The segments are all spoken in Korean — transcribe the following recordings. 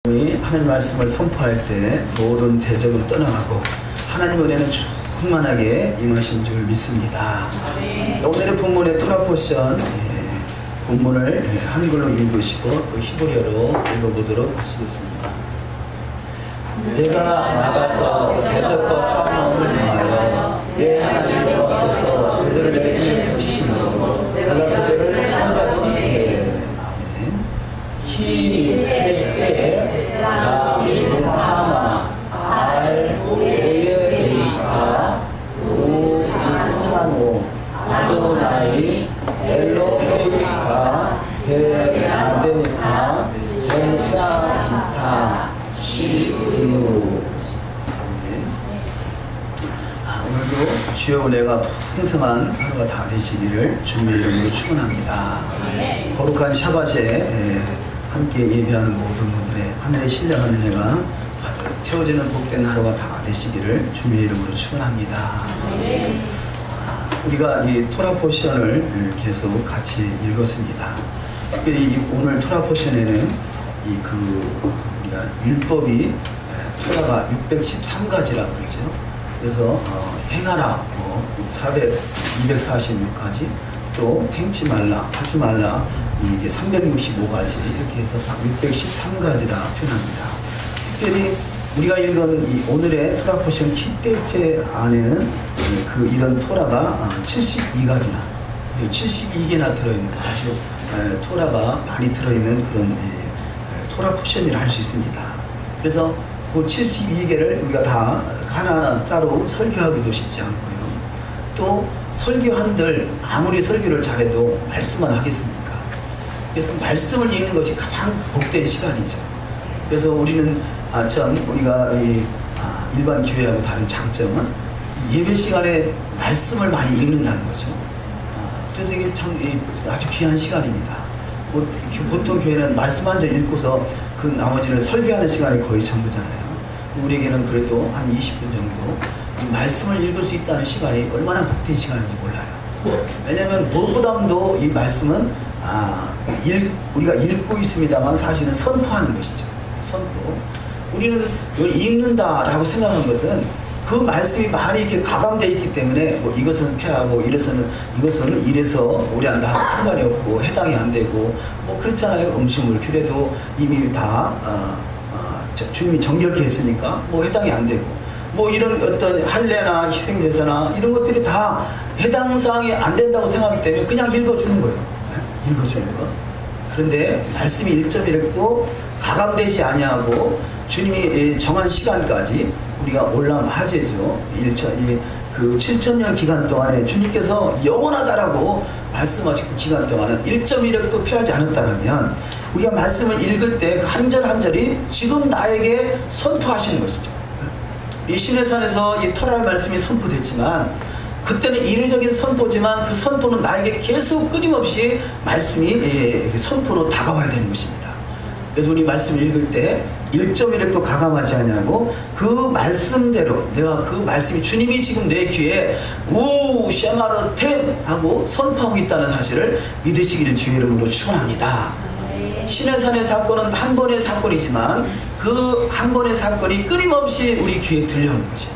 하나님 말씀을 선포할 때 모든 대적은 떠나가고 하나님 은혜는 충만하게 임하신 줄 믿습니다. 오늘의 본문의 토라 포션 본문을 한글로 읽으시고 또 히브리어로 읽어보도록 하시겠습니다. 내가 나가서 대적과 싸움을 당하여 내 하나님 여호와께서 그들을 내 손에 붙이시므로 내가 그들을 사로잡은 후에 히헷제 라하마 알 오예레이카 우타노 아도나이 엘로헤이카 베안데니카 젠샤이타 시으로. 오늘도 주여 은혜가 풍성한 하루가 다 되시기를 주님의 이름으로 축원합니다. 거룩한 샤밧에 함께 예배하는 모든 분들의 하늘의 신령한 은혜가 가득 채워지는 복된 하루가 다 되시기를 주님의 이름으로 축원합니다. 우리가 이 토라 포션을 계속 같이 읽었습니다. 특별히 오늘 토라 포션에는 우리가 율법이 토라가 613가지라고 그러죠. 그래서 행하라 246가지, 또 행치 말라, 하지 말라 이게 365가지, 이렇게 해서 613가지라 표현합니다. 특별히 우리가 읽은 이 오늘의 토라 포션 키때째 안에는 이런 토라가 72가지나 72개나 들어있는 아주 토라가 많이 들어있는 그런 토라 포션이라 할 수 있습니다. 그래서 그 72개를 우리가 다 하나하나 따로 설교하기도 쉽지 않고요. 또 설교한들 아무리 설교를 잘해도 말씀만 하겠습니까? 그래서 말씀을 읽는 것이 가장 복된 시간이죠. 그래서 우리는 우리가 일반 교회하고 다른 장점은 예배 시간에 말씀을 많이 읽는다는 거죠. 그래서 이게 참 아주 귀한 시간입니다. 보통 교회는 말씀 한 절 읽고서 그 나머지는 설교하는 시간이 거의 전부잖아요. 우리에게는 그래도 한 20분 정도 이 말씀을 읽을 수 있다는 시간이 얼마나 복된 시간인지 몰라요. 왜냐하면 무엇보다도 이 말씀은 우리가 읽고 있습니다만 사실은 선포하는 것이죠. 선포. 우리는 읽는다라고 생각하는 것은 그 말씀이 많이 이렇게 가감되어 있기 때문에 이것은 폐하고 이것은 이래서 우리한테 상관이 없고 해당이 안 되고 그렇잖아요. 음식물 규례도 이미 다 주님이 정결케 했으니까 해당이 안 되고 이런 어떤 할례나 희생제사나 이런 것들이 다 해당 사항이 안 된다고 생각하기 때문에 그냥 읽어주는 거예요. 읽어주는 거. 그런데 말씀이 1.1획도 가감되지 아니하고 주님이 정한 시간까지 우리가 올라온 하제죠. 그 7,000년 기간 동안에 주님께서 영원하다라고 말씀하신 기간 동안은 1.1획도 폐하지 않았다면 우리가 말씀을 읽을 때 그 한 절 한 절이 지금 나에게 선포하시는 것이죠. 이 시내산에서 이 토라의 말씀이 선포됐지만 그때는 이례적인 선포지만 그 선포는 나에게 계속 끊임없이 말씀이 선포로 다가와야 되는 것입니다. 그래서 우리 말씀 읽을 때 1.1획도 가감하지 않냐고 그 말씀대로 내가 그 말씀이 주님이 지금 내 귀에 우 샤마르텐 하고 선포하고 있다는 사실을 믿으시기를 주의 이름으로 축원합니다. 시내산의 사건은 한 번의 사건이지만 그 한 번의 사건이 끊임없이 우리 귀에 들려오는 거죠.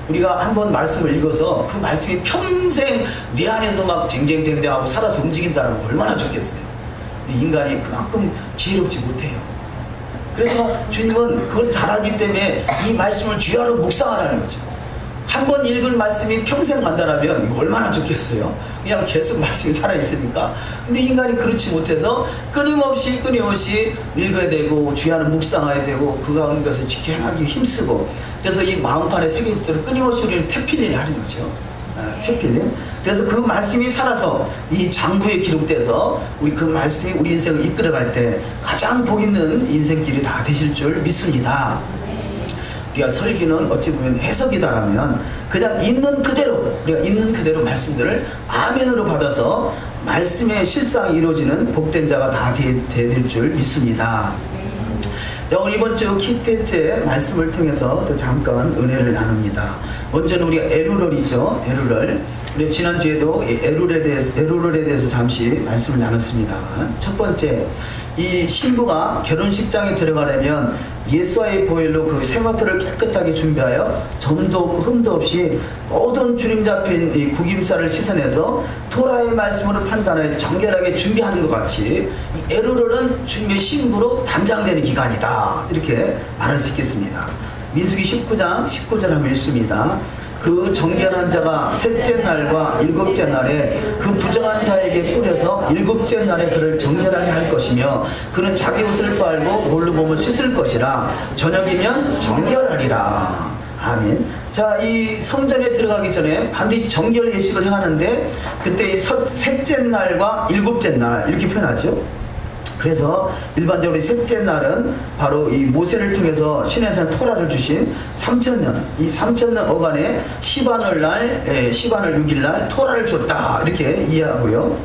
우리가 한 번 말씀을 읽어서 그 말씀이 평생 내 안에서 막 쟁쟁쟁쟁하고 살아서 움직인다는 거 얼마나 좋겠어요. 근데 인간이 그만큼 지혜롭지 못해요. 그래서 주님은 그걸 잘 알기 때문에 이 말씀을 주야로 묵상하라는 거죠. 한 번 읽은 말씀이 평생 간다라면 이거 얼마나 좋겠어요. 그냥 계속 말씀이 살아있으니까. 근데 인간이 그렇지 못해서 끊임없이 읽어야 되고 주야는 묵상해야 되고 그 가운데 것을 지켜 행하기 힘쓰고, 그래서 이 마음판에 새겨있도록 끊임없이 우리는 태필린을 하는 거죠. 태필린. 그래서 그 말씀이 살아서 이 장부에 기록돼서 우리 그 말씀이 우리 인생을 이끌어갈 때 가장 복 있는 인생길이 다 되실 줄 믿습니다. 우리가 설교는 어찌 보면 해석이다라면 그냥 있는 그대로 우리가 있는 그대로 말씀들을 아멘으로 받아서 말씀의 실상이 이루어지는 복된 자가 다 되실 줄 믿습니다. 자, 오늘 이번 주 키때째 말씀을 통해서 또 잠깐 은혜를 나눕니다. 먼저는 우리가 에루럴이죠. 에루럴. 우리 지난주에도 이 에룰에 대해서 잠시 말씀을 나눴습니다. 첫 번째, 이 신부가 결혼식장에 들어가려면 예수와의 보혈로 그 세마포를 깨끗하게 준비하여 점도 없고 흠도 없이 모든 주님 잡힌 이 구김살을 씻어내서 토라의 말씀으로 판단하여 정결하게 준비하는 것 같이 이 에루르는 주님의 신부로 단장되는 기간이다, 이렇게 말할 수 있겠습니다. 민수기 19장 19절 한번 읽습니다. 그 정결한 자가 셋째 날과 일곱째 날에 그 부정한 자에게 뿌려서 일곱째 날에 그를 정결하게 할 것이며 그는 자기 옷을 빨고 물로 몸을 씻을 것이라 저녁이면 정결하리라. 아멘. 자, 이 성전에 들어가기 전에 반드시 정결 예식을 행하는데 그때 셋째 날과 일곱째 날 이렇게 표현하죠. 그래서 일반적으로 셋째 날은 바로 이 모세를 통해서 신에서 토라를 주신 3,000년, 이 3,000년 어간에 시반을 6일 날 토라를 줬다, 이렇게 이해하고요.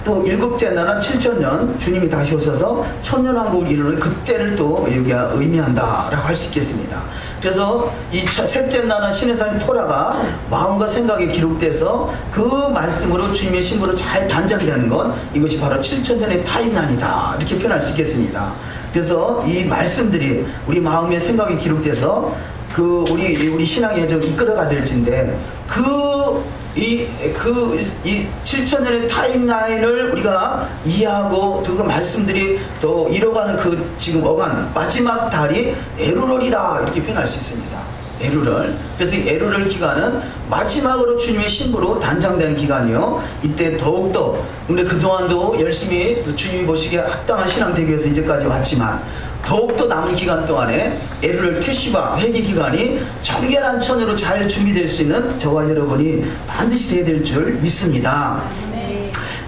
또 일곱째 날은 7,000년 주님이 다시 오셔서 천년왕국을 이루는 그때를 또 여기가 의미한다라고 할 수 있겠습니다. 그래서 이 셋째 날은 신의 산 토라가 마음과 생각에 기록돼서 그 말씀으로 주님의 신부로 잘 단장되는 것, 이것이 바로 7,000년의 타임라인이다, 이렇게 표현할 수 있겠습니다. 그래서 이 말씀들이 우리 마음의 생각에 기록돼서 그 우리 신앙의 여정을 이끌어가 될진데 이 7,000년의 타임라인을 우리가 이해하고 그 말씀들이 또 이뤄가는 그 지금 어간 마지막 달이 에루럴이라 이렇게 표현할 수 있습니다. 에루럴. 그래서 이 에루럴 기간은 마지막으로 주님의 신부로 단장되는 기간이요. 이때 더욱더 우리 그동안도 열심히 주님이 보시기에 합당한 신앙 되기 위해서 이제까지 왔지만 더욱더 남은 기간 동안에 에루럴 테슈바 회개 기간이 정결한 천으로 잘 준비될 수 있는 저와 여러분이 반드시 돼야 될 줄 믿습니다.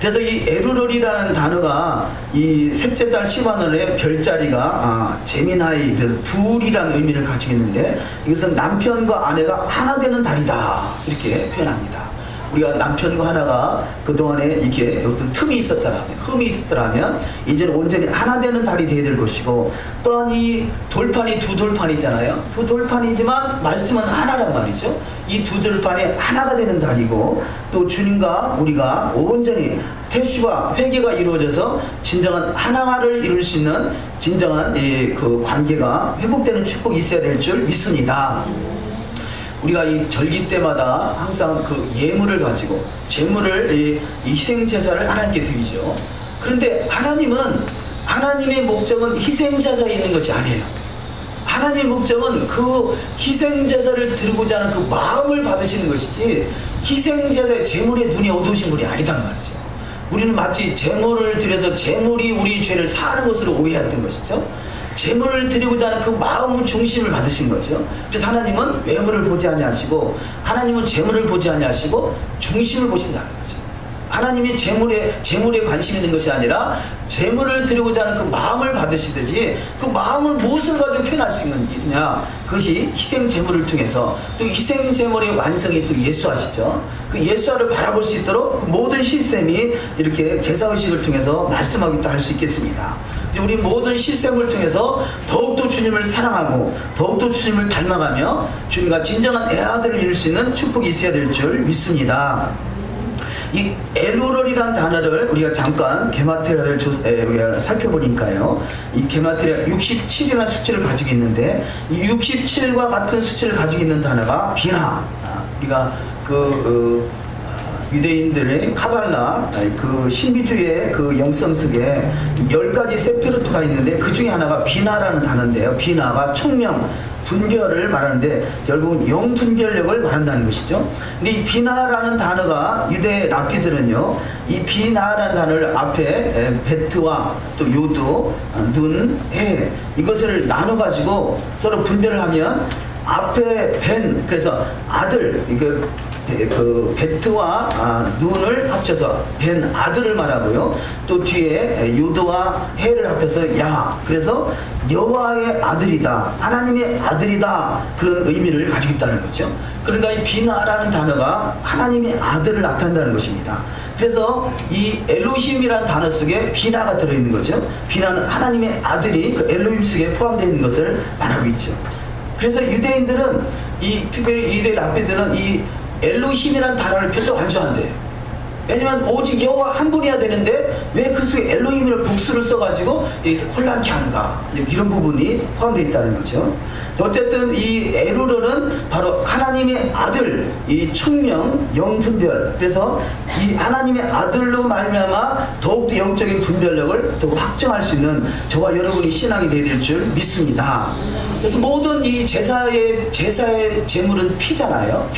그래서 이 에루럴이라는 단어가 이 셋째 달 시반월의 별자리가 제미나이, 그래서 둘이라는 의미를 가지고 있는데 이것은 남편과 아내가 하나 되는 달이다, 이렇게 표현합니다. 우리가 남편과 하나가 그동안에 이렇게 어떤 틈이 있었더라면, 흠이 있었더라면 이제는 온전히 하나 되는 달이 되어야 될 것이고, 또한 이 돌판이 두 돌판이잖아요. 두 돌판이지만 말씀은 하나란 말이죠. 이 두 돌판이 하나가 되는 달이고, 또 주님과 우리가 온전히 태슈와 회개가 이루어져서 진정한 하나를 이룰 수 있는 진정한 그 관계가 회복되는 축복이 있어야 될 줄 믿습니다. 우리가 이 절기 때마다 항상 그 예물을 가지고 제물을 이 희생제사를 하나님께 드리죠. 그런데 하나님의 목적은 희생제사에 있는 것이 아니에요. 하나님의 목적은 그 희생제사를 드리고자 하는 그 마음을 받으시는 것이지 희생제사의 제물에 눈이 어두우신 분이 아니단 말이죠. 우리는 마치 제물을 드려서 제물이 우리 죄를 사하는 것으로 오해했던 것이죠. 제물을 드리고자 하는 그 마음 중심을 받으신 거죠. 그래서 하나님은 외모를 보지 아니하시고, 하나님은 제물을 보지 아니하시고 중심을 보신다는 거죠. 하나님이 제물에 관심 있는 것이 아니라 제물을 드리고자 하는 그 마음을 받으시듯이 그 마음을 무엇을 가지고 표현하시느냐, 그것이 희생 제물을 통해서, 또 희생 제물의 완성이 또 예수하시죠. 그 예수를 바라볼 수 있도록 그 모든 시스템이 이렇게 제사의식을 통해서 말씀하기도 할 수 있겠습니다. 우리 모든 시스템을 통해서 더욱더 주님을 사랑하고 더욱더 주님을 닮아가며 주님과 진정한 애아들을 이룰 수 있는 축복이 있어야 될 줄 믿습니다. 이 에루럴이라는 단어를 우리가 잠깐 게마트리아를 우리가 살펴보니까요, 이 게마트리아 67이라는 수치를 가지고 있는데 이 67과 같은 수치를 가지고 있는 단어가 비나, 우리가 유대인들의 카발라, 그 신비주의의 그 영성 속에 10가지 세피르트가 있는데 그 중에 하나가 비나라는 단어인데요. 비나가 총명, 분별을 말하는데 결국은 영분별력을 말한다는 것이죠. 근데 이 비나라는 단어가 유대 랍비들은요, 이 비나라는 단어를 앞에 베트와 또 요드, 눈, 해, 이것을 나눠 가지고 서로 분별을 하면 앞에 벤, 그래서 아들, 그 베트와 눈을 합쳐서 벤 아들을 말하고요. 또 뒤에 유드와 해를 합해서 야, 그래서 여호와의 아들이다, 하나님의 아들이다, 그런 의미를 가지고 있다는 거죠. 그러니까 이 비나라는 단어가 하나님의 아들을 나타낸다는 것입니다. 그래서 이 엘로힘이라는 단어 속에 비나가 들어있는 거죠. 비나는 하나님의 아들이 그 엘로힘 속에 포함되어 있는 것을 말하고 있죠. 그래서 유대인들은 특별히 유대 랍비들은 이 엘로힘이라는 단어를 별로 안 좋아한대요. 왜냐면 오직 여호와 한 분이야 되는데 왜 그 속에 엘로힘을 복수를 써가지고 여기서 혼란케 하는가, 이런 부분이 포함되어 있다는 거죠. 어쨌든 이 에루르는 바로 하나님의 아들, 이 총명 영분별, 그래서 이 하나님의 아들로 말미암아 더욱더 영적인 분별력을 더 확정할 수 있는 저와 여러분이 신앙이 되어야 될 줄 믿습니다. 그래서 모든 이 제사의 제물은 피잖아요.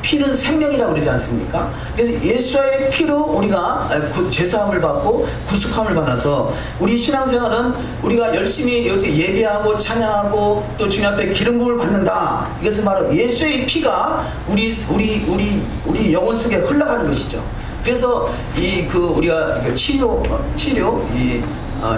피는 생명이라고 그러지 않습니까? 그래서 예수의 피로 우리가 죄사함을 받고 구속함을 받아서 우리 신앙생활은 우리가 열심히 예배하고 찬양하고 또 주님 앞에 기름 부음을 받는다. 이것은 바로 예수의 피가 우리 영혼 속에 흘러가는 것이죠. 그래서 우리가 치료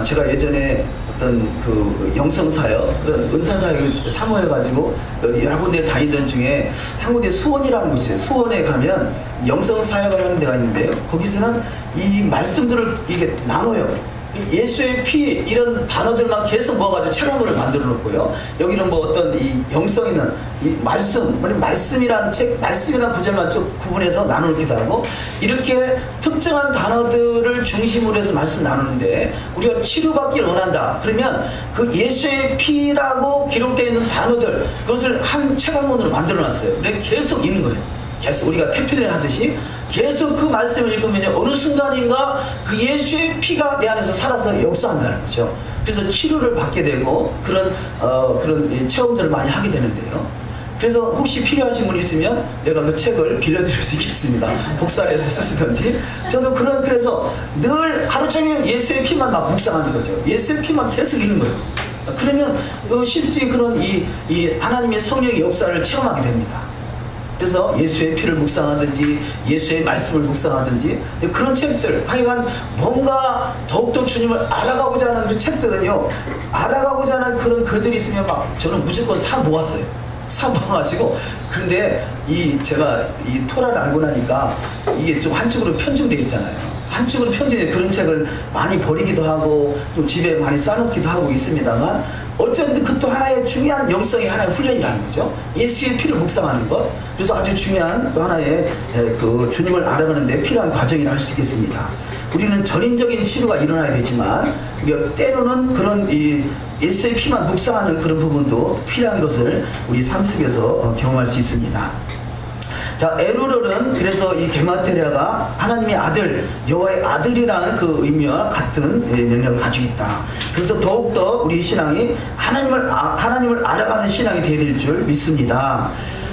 제가 예전에 어떤 그 영성사역, 그런 은사사역을 사모해가지고 여러 군데 다니던 중에 한 군데 수원이라는 곳이 있어요. 수원에 가면 영성사역을 하는 데가 있는데요. 거기서는 이 말씀들을 이게 나눠요. 예수의 피, 이런 단어들만 계속 모아가지고 책으로 만들어 놓고요. 여기는 뭐 어떤 이 영성 있는 이 말씀이란 책, 말씀이란 구절만 쭉 구분해서 나누기도 하고, 이렇게 특정한 단어들을 중심으로 해서 말씀 나누는데, 우리가 치료받기를 원한다. 그러면 그 예수의 피라고 기록되어 있는 단어들, 그것을 한 책 한 권으로 만들어 놨어요. 그래서 계속 읽는 거예요. 계속 우리가 태필을 하듯이 계속 그 말씀을 읽으면 어느 순간인가 그 예수의 피가 내 안에서 살아서 역사한다는 거죠. 그래서 치료를 받게 되고 그런 체험들을 많이 하게 되는데요. 그래서 혹시 필요하신 분 있으면 내가 그 책을 빌려드릴 수 있겠습니다. 복사를 해서 쓰시던지. 저도 그래서 늘 하루 종일 예수의 피만 막 묵상하는 거죠. 예수의 피만 계속 읽는 거예요. 그러면 실제 그런 이 하나님의 성령의 역사를 체험하게 됩니다. 그래서 예수의 피를 묵상하든지 예수의 말씀을 묵상하든지 그런 책들, 하여간 뭔가 더욱더 주님을 알아가고자 하는 그 책들은요, 알아가고자 하는 그런 글들이 있으면 막 저는 무조건 사 모았어요. 사 모아가지고. 그런데 제가 이 토라를 알고 나니까 이게 좀 한쪽으로 편중되어 있잖아요. 한쪽으로 편중돼 그런 책을 많이 버리기도 하고 또 집에 많이 쌓아놓기도 하고 있습니다만, 어쨌든 그 또 하나의 중요한 영성의 하나의 훈련이라는 거죠. 예수의 피를 묵상하는 것. 그래서 아주 중요한 또 하나의 그 주님을 알아가는 데 필요한 과정이라 할 수 있겠습니다. 우리는 전인적인 치료가 일어나야 되지만 때로는 그런 예수의 피만 묵상하는 그런 부분도 필요한 것을 우리 삶 속에서 경험할 수 있습니다. 자, 에루르는 그래서 이 게마테리아가 하나님의 아들, 여호와의 아들이라는 그 의미와 같은 명령을 가지고 있다. 그래서 더욱더 우리 신앙이 하나님을 알아가는 신앙이 되어야 될 줄 믿습니다.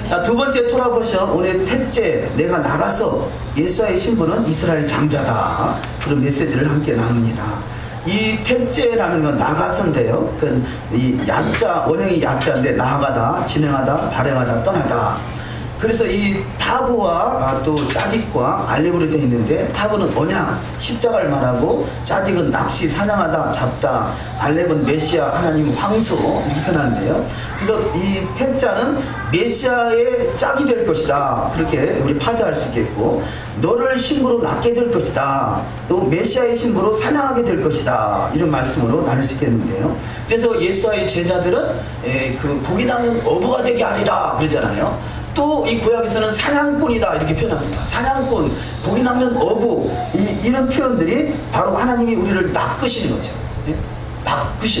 자, 두 번째 토라 보시면 오늘 택제, 내가 나가서 예수와의 신분은 이스라엘 장자다. 그런 메시지를 함께 나눕니다. 이 택제라는 건 나가서인데요. 이 야자, 원형이 야자인데 나아가다, 진행하다, 발행하다, 떠나다. 그래서 이 타브와 또 짜딕과 알렙으로 되어 있는데, 타브는 언약, 십자가를 말하고, 짜딕은 낚시, 사냥하다, 잡다, 알렙은 메시아, 하나님 황소, 이렇게 표현하는데요. 그래서 이 택자는 메시아의 짝이 될 것이다. 그렇게 우리 파자할 수 있겠고, 너를 신부로 낳게 될 것이다. 또 메시아의 신부로 사냥하게 될 것이다. 이런 말씀으로 나눌 수 있겠는데요. 그래서 예수와의 제자들은 그 고기 낚는 어부가 되게 하리라 그러잖아요. 또 이 구약에서는 사냥꾼이다 이렇게 표현합니다. 사냥꾼, 고기 낚는 어부, 이런 표현들이 바로 하나님이 우리를 낚으시는 거죠.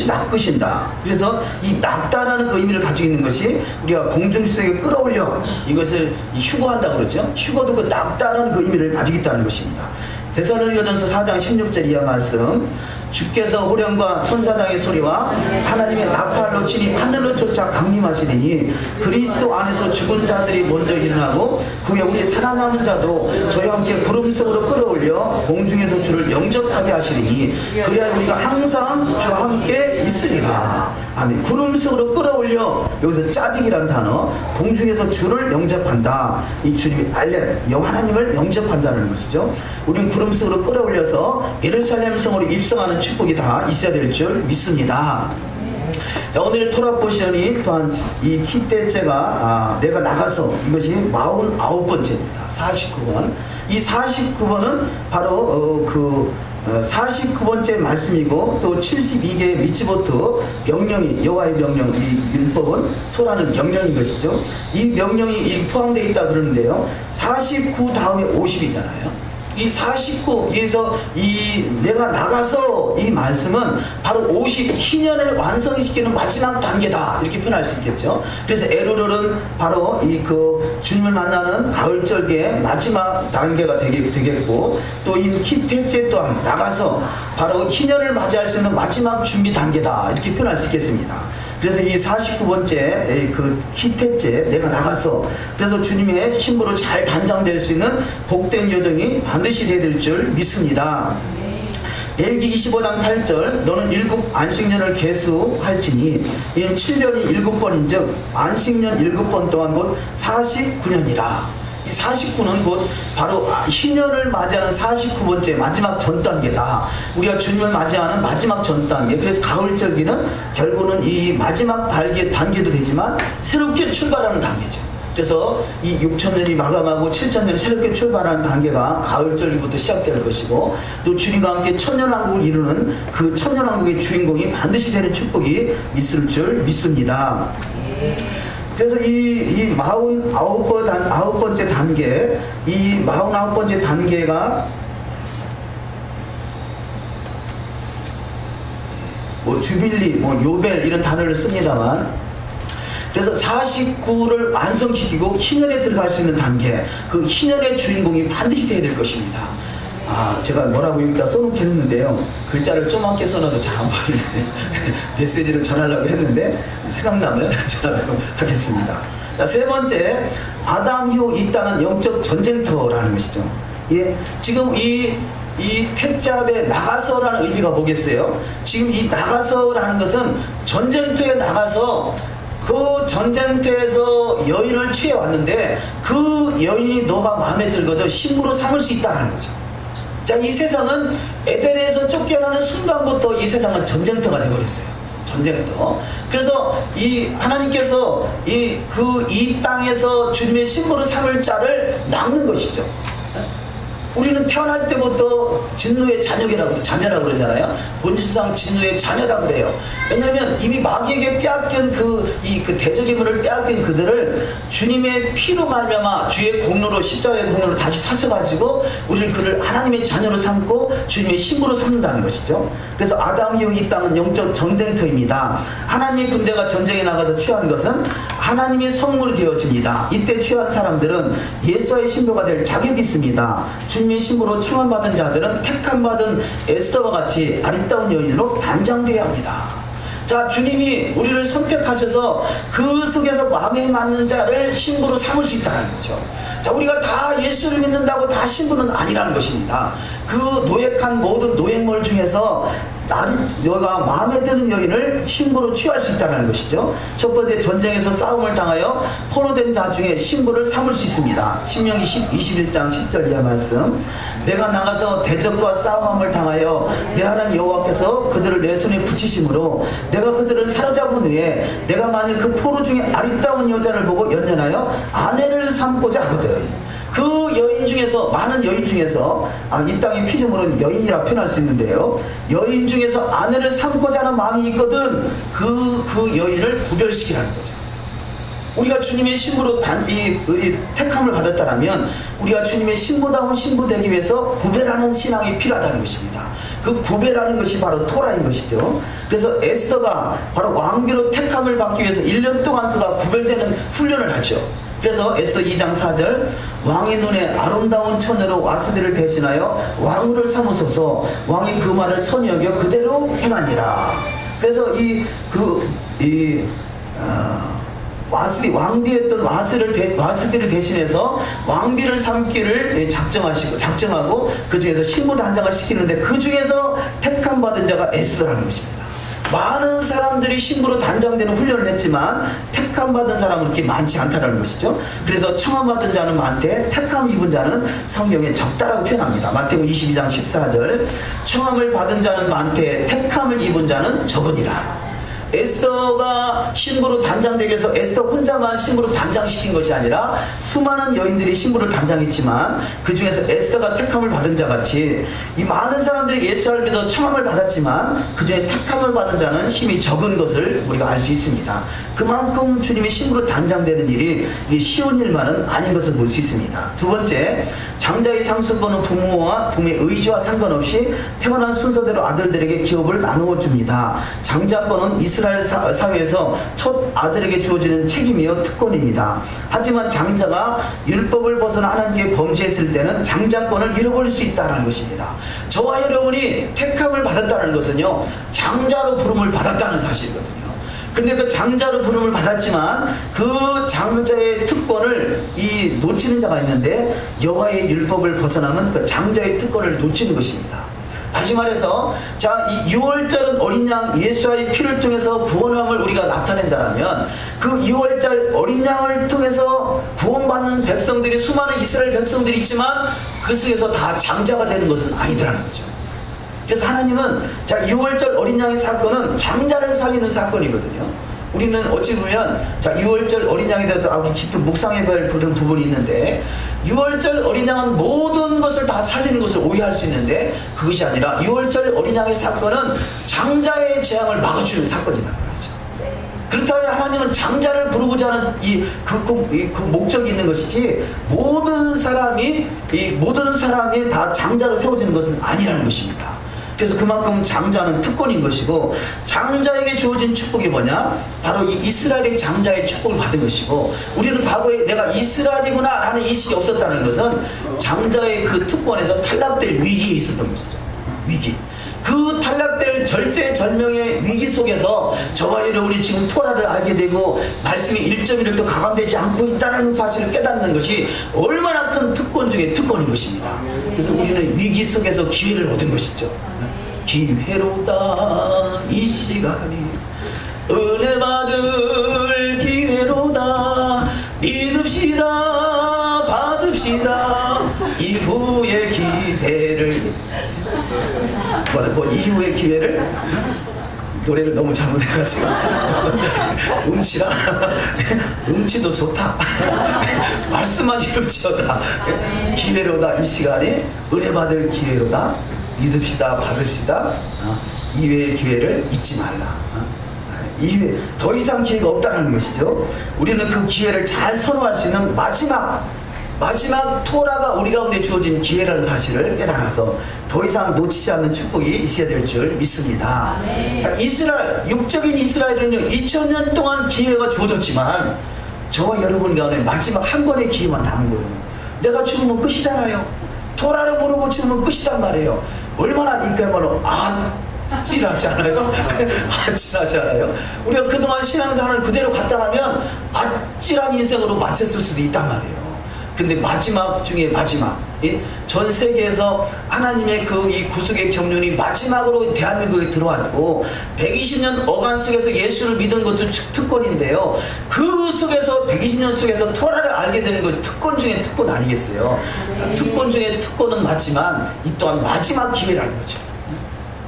낚으신다. 그래서 이 낚다라는 그 의미를 가지고 있는 것이 우리가 공중수색에 끌어올려, 이것을 휴거한다 그러죠. 휴거도 그 낚다라는 그 의미를 가지고 있다는 것입니다. 데살로니가전서 4장 16절 이하 말씀, 주께서 호령과 천사장의 소리와 하나님의 나팔로 치니 하늘로 쫓아 강림하시리니 그리스도 안에서 죽은 자들이 먼저 일어나고 그 후에 우리 살아남은 자도 저희와 함께 구름 속으로 끌어올려 공중에서 주를 영접하게 하시리니 그래야 우리가 항상 주와 함께 있으리라. 아멘. 구름 속으로 끌어올려, 여기서 짜딕이라는 단어, 공중에서 주를 영접한다. 이 주님이 하나님을 영접한다는 것이죠. 우리는 구름 속으로 끌어올려서 예루살렘 성으로 입성하는 축복이 다 있어야 될 줄 믿습니다. 자, 오늘의 토라 포션이 또한 이 키때째가 내가 나가서, 이것이 49번째입니다. 49번. 이 49번은 바로 49번째 말씀이고 또 72개의 미츠보트 명령이 여호와의 명령, 이 율법은 토라는 명령인 것이죠. 이 명령이 포함되어 있다 그러는데요. 49 다음에 50이잖아요. 이 49에서 이 내가 나가서 이 말씀은 바로 50 희년을 완성시키는 마지막 단계다 이렇게 표현할 수 있겠죠. 그래서 에르르는 바로 이 그 주님을 만나는 가을절기의 마지막 단계가 되겠고 또 이 히태째 또한 나가서 바로 희년을 맞이할 수 있는 마지막 준비 단계다 이렇게 표현할 수 있겠습니다. 그래서 이 49번째 그 히태째 내가 나가서 그래서 주님의 신부로 잘 단장될 수 있는 복된 여정이 반드시 되어야 줄 믿습니다. 레위기 25장 8절 너는 7 안식년을 계수할지니 이는 7년이 7번인즉 안식년 7번 동안 곧 49년이라. 이 49는 곧 바로 희년을 맞이하는 49번째 마지막 전 단계다. 우리가 주님을 맞이하는 마지막 전 단계. 그래서 가을절기는 결국은 이 마지막 단계도 되지만 새롭게 출발하는 단계죠. 그래서 이 6천년이 마감하고 7천년이 새롭게 출발하는 단계가 가을절기부터 시작될 것이고 또 주님과 함께 천년왕국을 이루는 그 천년왕국의 주인공이 반드시 되는 축복이 있을 줄 믿습니다. 그래서 이 49번째 단계, 이 49번째 단계가 뭐 주빌리, 뭐 요벨 이런 단어를 씁니다만 그래서 49를 완성시키고 희년에 들어갈 수 있는 단계, 그 희년의 주인공이 반드시 되어야 될 것입니다. 제가 뭐라고 여기다 써놓겠는데요. 글자를 조그맣게 써놔서 잘 안 보이는데 메시지를 전하려고 했는데 생각나면 전하도록 하겠습니다. 자, 세 번째, 아담 이후 이 땅은 영적 전쟁터라는 것이죠. 예, 지금 이 택잡에 나가서라는 의미가 뭐겠어요? 지금 이 나가서라는 것은 전쟁터에 나가서 그 전쟁터에서 여인을 취해왔는데 그 여인이 너가 마음에 들거든 신부로 삼을 수 있다는 거죠. 자, 이 세상은 에덴에서 쫓겨나는 순간부터 이 세상은 전쟁터가 되어버렸어요. 전쟁터. 그래서 이 하나님께서 이 땅에서 주님의 신부로 삼을 자를 낳는 것이죠. 우리는 태어날 때부터 진노의 자녀라고 그러잖아요. 본질상 진노의 자녀다 그래요. 왜냐하면 이미 마귀에게 빼앗긴 그 대적의 문을 빼앗긴 그들을 주님의 피로 말미암아 주의 공로로 십자가의 공로로 다시 사셔가지고 우리를 그를 하나님의 자녀로 삼고 주님의 신부로 삼는다는 것이죠. 그래서 아담 이후 이 땅은 영적 전쟁터입니다. 하나님의 군대가 전쟁에 나가서 취한 것은 하나님의 성물이 되어집니다. 이때 취한 사람들은 예수의 신부가 될 자격이 있습니다. 주님의 신부로 청함받은 자들은 택함받은 에스더와 같이 아리따운 여인으로 단장되어야 합니다. 자, 주님이 우리를 선택하셔서 그 속에서 마음에 맞는 자를 신부로 삼을 수 있다는 거죠. 자, 우리가 다 예수를 믿는다고 다 신부는 아니라는 것입니다. 그 노획한 모든 노획물 중에서 너가 마음에 드는 여인을 신부로 취할 수 있다는 것이죠. 첫 번째, 전쟁에서 싸움을 당하여 포로된 자 중에 신부를 삼을 수 있습니다. 신명기 21장 10절 이하 말씀. 내가 나가서 대적과 싸움을 당하여 내 하나님 여호와께서 그들을 내 손에 붙이심으로 내가 그들을 사로잡은 후에 내가 만일 그 포로 중에 아리따운 여자를 보고 연연하여 아내를 삼고자 하거든. 그 여인 중에서, 많은 여인 중에서, 이 땅의 피조물은 여인이라 표현할 수 있는데요. 여인 중에서 아내를 삼고자 하는 마음이 있거든 그 여인을 구별시키라는 거죠. 우리가 주님의 신부로 택함을 받았다면 우리가 주님의 신부다운 신부 되기 위해서 구별하는 신앙이 필요하다는 것입니다. 그 구별하는 것이 바로 토라인 것이죠. 그래서 에스더가 바로 왕비로 택함을 받기 위해서 1년 동안 그가 구별되는 훈련을 하죠. 그래서 에스더 2장 4절 왕의 눈에 아름다운 처녀로 와스디를 대신하여 왕후를 삼으소서 왕이 그 말을 선히 여겨 그대로 행하니라. 그래서 왕비였던 와스디를 대신해서 왕비를 삼기를 작정하고 그 중에서 신부 단장을 시키는데 그 중에서 택함 받은 자가 에스더라는 것입니다. 많은 사람들이 신부로 단장되는 훈련을 했지만 택함 받은 사람은 그렇게 많지 않다는 것이죠. 그래서 청함 받은 자는 많되 택함 입은 자는 성경에 적다라고 표현합니다. 마태복음 22장 14절 청함을 받은 자는 많되 택함을 입은 자는 적으니라. 에스더가 신부로 단장되기 위해서 에스더 혼자만 신부로 단장시킨 것이 아니라 수많은 여인들이 신부를 단장했지만 그 중에서 에스더가 택함을 받은 자 같이 이 많은 사람들이 예수를 믿어 청함을 받았지만 그 중에 택함을 받은 자는 힘이 적은 것을 우리가 알 수 있습니다. 그만큼 주님이 신부로 단장되는 일이 쉬운 일만은 아닌 것을 볼 수 있습니다. 두 번째, 장자의 상속권은 부모와 부모의 의지와 상관없이 태어난 순서대로 아들들에게 기업을 나누어 줍니다. 장자권은 이스라엘 사회에서 첫 아들에게 주어지는 책임이요 특권입니다. 하지만 장자가 율법을 벗어나 하나님께 범죄했을 때는 장자권을 잃어버릴 수 있다는 것입니다. 저와 여러분이 택함을 받았다는 것은요, 장자로 부름을 받았다는 사실이거든요. 근데 그 장자로 부름을 받았지만 그 장자의 특권을 놓치는 자가 있는데, 여호와의 율법을 벗어나면 그 장자의 특권을 놓치는 것입니다. 다시 말해서, 자, 이 6월절 어린 양 예수의 피를 통해서 구원함을 우리가 나타낸다면, 그 6월절 어린 양을 통해서 구원받는 백성들이, 수많은 이스라엘 백성들이 있지만 그 속에서 다 장자가 되는 것은 아니더라는 거죠. 그래서 하나님은, 자, 6월절 어린 양의 사건은 장자를 살리는 사건이거든요. 우리는 어찌 보면, 자, 6월절 어린 양에 대해서 아주 깊은 묵상해봐야 할 그런 부분이 있는데, 6월절 어린 양은 모든 것을 다 살리는 것을 오해할 수 있는데, 그것이 아니라 6월절 어린 양의 사건은 장자의 재앙을 막아주는 사건이란 말이죠. 그렇다면 하나님은 장자를 부르고자 하는 그 목적이 있는 것이지, 모든 사람이 다 장자로 세워지는 것은 아니라는 것입니다. 그래서 그만큼 장자는 특권인 것이고, 장자에게 주어진 축복이 뭐냐? 바로 이 이스라엘의 장자의 축복을 받은 것이고, 우리는 과거에 내가 이스라엘이구나 라는 인식이 없었다는 것은 장자의 그 특권에서 탈락될 위기에 있었던 것이죠. 위기. 그 탈락될 절제절명의 위기 속에서 저와 여러분이 지금 토라를 알게 되고 말씀이 1.1도 가감되지 않고 있다는 사실을 깨닫는 것이 얼마나 큰 특권 중에 특권인 것입니다. 그래서 우리는 위기 속에서 기회를 얻은 것이죠. 기회로다 이 시간이 은혜 받을 기회로다. 믿읍시다, 받읍시다, 이후의 기회를. 이후의 기회를, 노래를 너무 잘못해가지고 음치라. 음치도 좋다. 말씀만 이루지어다. 기회로다 이 시간이 은혜 받을 기회로다. 믿읍시다, 받읍시다, 이후의 기회를 잊지 말라. 이후에 더 이상 기회가 없다는 것이죠. 우리는 그 기회를 잘 선호할 수 있는 마지막 토라가 우리 가운데 주어진 기회라는 사실을 깨달아서 더 이상 놓치지 않는 축복이 있어야 될 줄 믿습니다. 그러니까 육적인 이스라엘은요, 2000년 동안 기회가 주어졌지만 저와 여러분 가운데 마지막 한 번의 기회만 남은 거예요. 내가 죽으면 끝이잖아요. 토라를 모르고 죽으면 끝이란 말이에요. 얼마나 이거야말로 아찔하지 않아요? 아찔하지 않아요? 우리가 그동안 신앙생활을 그대로 갖다 놔면 아찔한 인생으로 마쳤을 수도 있단 말이에요. 근데 마지막 중에 마지막, 전 세계에서 하나님의 이 구속의 경륜이 마지막으로 대한민국에 들어왔고 120년 어간 속에서 예수를 믿은 것도 특권인데요, 그 속에서 120년 속에서 토라를 알게 되는 것 특권 중에 특권 아니겠어요? 자, 특권 중에 특권은 맞지만 이 또한 마지막 기회라는 거죠.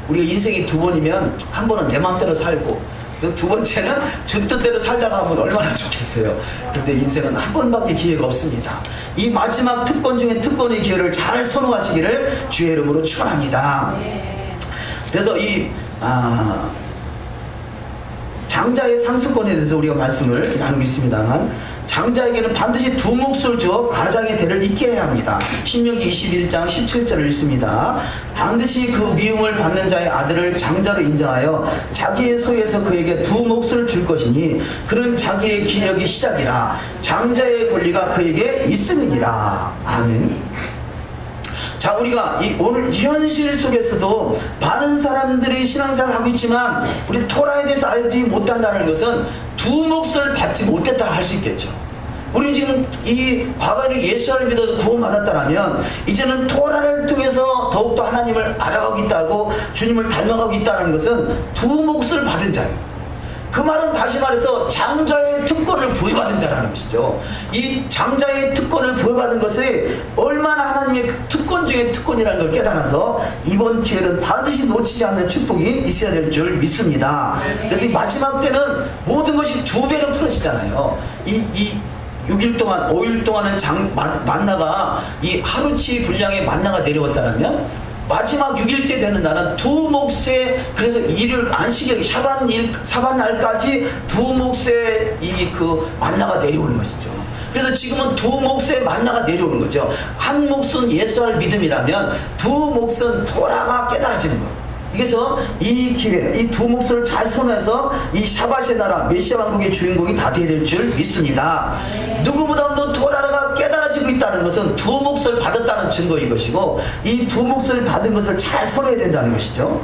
우리가 인생이 두 번이면 한 번은 내 마음대로 살고 두 번째는 주 뜻대로 살다가 하면 얼마나 좋겠어요. 근데 인생은 한 번밖에 기회가 없습니다. 이 마지막 특권 중에 특권의 기회를 잘 선호하시기를 주의 이름으로 축원합니다. 그래서 장자의 상속권에 대해서 우리가 말씀을 나누겠습니다만, 장자에게는 반드시 두 몫을 주어 가장의 대를 잇게 해야 합니다. 신명기 21장 17절을 읽습니다. 반드시 그 미움을 받는 자의 아들을 장자로 인정하여 자기의 소유에서 그에게 두 몫을 줄 것이니 그는 자기의 기력이 시작이라 장자의 권리가 그에게 있음이니라. 아멘. 자, 우리가 오늘 현실 속에서도 많은 사람들이 신앙생활을 하고 있지만 우리 토라에 대해서 알지 못한다는 것은 두 몫을 받지 못했다 할 수 있겠죠. 우리 지금 이 과거에는 예수를 믿어서 구원받았다면 이제는 토라를 통해서 더욱더 하나님을 알아가고 있다고 주님을 닮아가고 있다는 것은 두 몫을 받은 자예요. 그 말은 다시 말해서 장자의 특권을 부여받은 자라는 것이죠. 이 장자의 특권을 부여받은 것이 얼마나 하나님의 특권 중에 특권이라는 걸 깨달아서 이번 기회는 반드시 놓치지 않는 축복이 있어야 될 줄 믿습니다. 그래서 이 마지막 때는 모든 것이 2배로 풀어지잖아요. 이 6일 동안 5일 동안은 만나가 이 하루치 분량의 만나가 내려왔다면 마지막 6일째 되는 날은 두 몫의, 그래서 일을 안식일 사반 날까지 두 몫의 만나가 내려오는 것이죠. 그래서 지금은 두 몫의 만나가 내려오는 거죠. 한 몫은 예수할 믿음이라면 두 몫은 토라가 깨달아지는 거예요. 그래서 이 기회, 이 두 몫을 잘 선해서 이 샤밧의 나라, 메시아 왕국의 주인공이 다 되어야 될 줄 믿습니다. 누구보다도 토라가 깨달아지고 있다는 것은 두 몫을 받았다는 증거인 것이고, 이 두 몫을 받은 것을 잘 선해야 된다는 것이죠.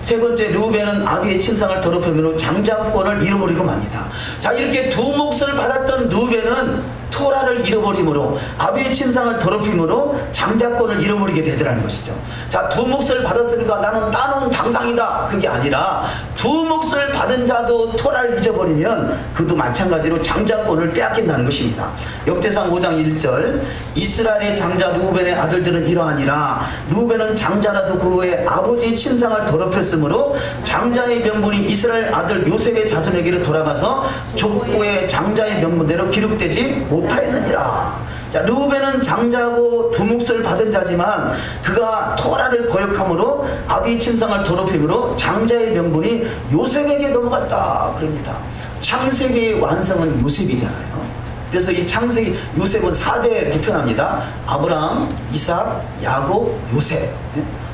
세 번째, 르우벤은 아비의 침상을 더럽힘으로 장자권을 잃어버리고 맙니다. 자, 이렇게 두 몫을 받았던 르우벤은 토라를 잃어버림으로, 아비의 침상을 더럽힘으로 장자권을 잃어버리게 되더라는 것이죠. 자, 두 몫을 받았으니까 나는 따놓은 당상이다, 그게 아니라 두 몫을 받은 자도 토라를 잊어버리면 그도 마찬가지로 장자권을 빼앗긴다는 것입니다. 역대상 5장 1절, 이스라엘의 장자 르우벤의 아들들은 이러하니라. 르우벤은 장자라도 그의 아버지의 침상을 더럽혔으므로 장자의 명분이 이스라엘 아들 요셉의 자손에게로 돌아가서 족보의 장자의 명분대로 기록되지 못하였느니라. 자, 르우벤은 장자고 두 몫을 받은 자지만 그가 토라를 거역함으로 아비의 침상을 더럽힘으로 장자의 명분이 요셉에게 넘어갔다 그럽니다. 창세기의 완성은 요셉이잖아요. 그래서 이 창세기, 요셉은 4대 이렇게 표현합니다. 아브라함, 이삭, 야곱, 요셉.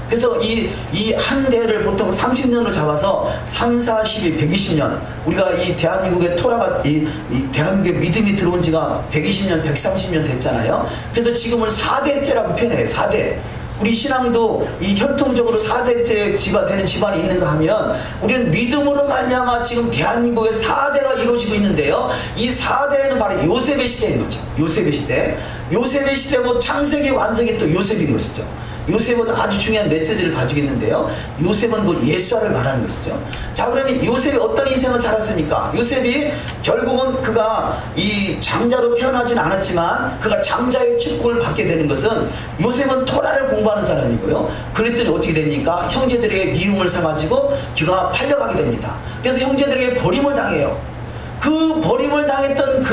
그래서 이 한 대를 보통 30년으로 잡아서 3, 4, 12, 120년. 우리가 이 대한민국의 토라가, 이 대한민국의 믿음이 들어온 지가 120년, 130년 됐잖아요. 그래서 지금을 4대째라고 표현해요. 4대. 우리 신앙도 이 혈통적으로 4대째 되는 집안이 있는가 하면 우리는 믿음으로 말미암아 지금 대한민국의 4대가 이루어지고 있는데요. 이 4대는 바로 요셉의 시대인 거죠. 요셉의 시대. 요셉의 시대고 창세기 완성이 또 요셉인 것이죠. 요셉은 아주 중요한 메시지를 가지고 있는데요. 요셉은 곧 예수아를 말하는 것이죠. 자, 그러면 요셉이 어떤 인생을 살았습니까? 요셉이 결국은 그가 이 장자로 태어나진 않았지만 그가 장자의 축복을 받게 되는 것은, 요셉은 토라를 공부하는 사람이고요. 그랬더니 어떻게 됩니까? 형제들에게 미움을 사가지고 그가 팔려가게 됩니다. 그래서 형제들에게 버림을 당해요. 그 버림을 당했던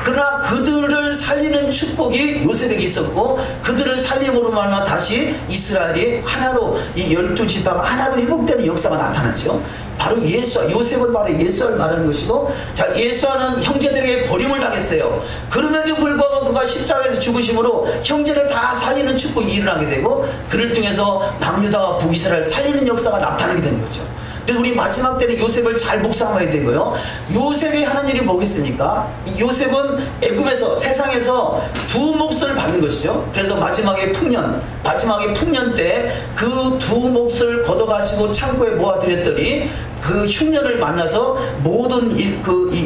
그러나 그들을 살리는 축복이 요셉에게 있었고, 그들을 살림으로 말미암아 다시 이스라엘이 하나로, 이 12지파가 하나로 회복되는 역사가 나타나죠. 바로 예수아, 요셉은 바로 예수아를 말하는 것이고, 자, 예수아는 형제들에게 버림을 당했어요. 그럼에도 불구하고 그가 십자가에서 죽으심으로 형제를 다 살리는 축복이 일어나게 되고, 그를 통해서 남유다와 북이스라엘 살리는 역사가 나타나게 되는 거죠. 그래서 우리 마지막 때는 요셉을 잘 묵상해야 되고요. 요셉이 하는 일이 뭐겠습니까? 이 요셉은 애굽에서, 세상에서 두 몫을 받는 것이죠. 그래서 마지막에 풍년 때 그 두 몫을 걷어가시고 창고에 모아드렸더니 그 흉년을 만나서 모든 이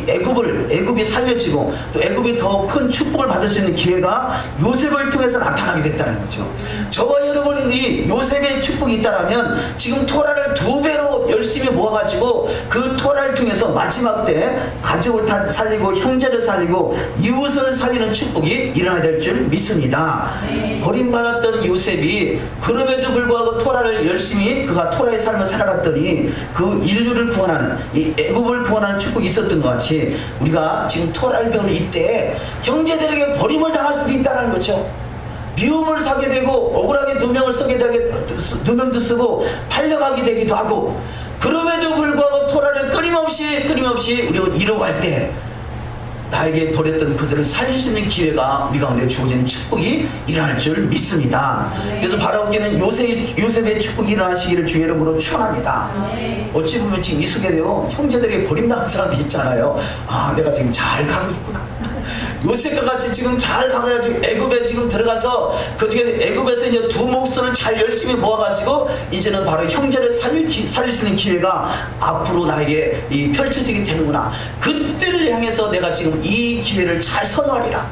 애굽이 살려지고 또 애굽이 더 큰 축복을 받을 수 있는 기회가 요셉을 통해서 나타나게 됐다는 거죠. 저와 여러분이 요셉의 축복이 있다라면 지금 토라를 2배로 열심히 모아가지고 그 토라를 통해서 마지막 때 가족을 살리고 형제를 살리고 이웃을 살리는 축복이 일어나야 될 줄 믿습니다. 버림받았던 요셉이 그럼에도 불구하고 토라를 열심히, 그가 토라의 삶을 살아갔더니 그 인류를 구원하는, 이 애굽을 구원하는 축복이 있었던 것 같이 우리가 지금 토라를 배우는 이때 형제들에게 버림을 당할 수도 있다는 거죠. 미움을 사게 되고 억울하게 누명도 쓰고 팔려가게 되기도 하고, 그럼에도 불구하고 토라를 끊임없이 우리가 이뤄갈 때 나에게 버렸던 그들을 살릴 수 있는 기회가 우리 가운데 주어지는 축복이 일어날 줄 믿습니다. 그래서 바라옵기는 요셉의 축복이 일어나시기를 주의 이름으로 축원합니다. 어찌 보면 지금 이 속에요, 형제들에게 버림당한 사람도 있잖아요. 아, 내가 지금 잘 가고 있구나. 요셉과 같이 지금 잘 가가지고 애굽에 지금 들어가서 그 중에서 애굽에서 이제 두 몫을 잘 열심히 모아가지고 이제는 바로 형제를 살릴 수 있는 기회가 앞으로 나에게 펼쳐지게 되는구나. 그때를 향해서 내가 지금 이 기회를 잘 선호하리라.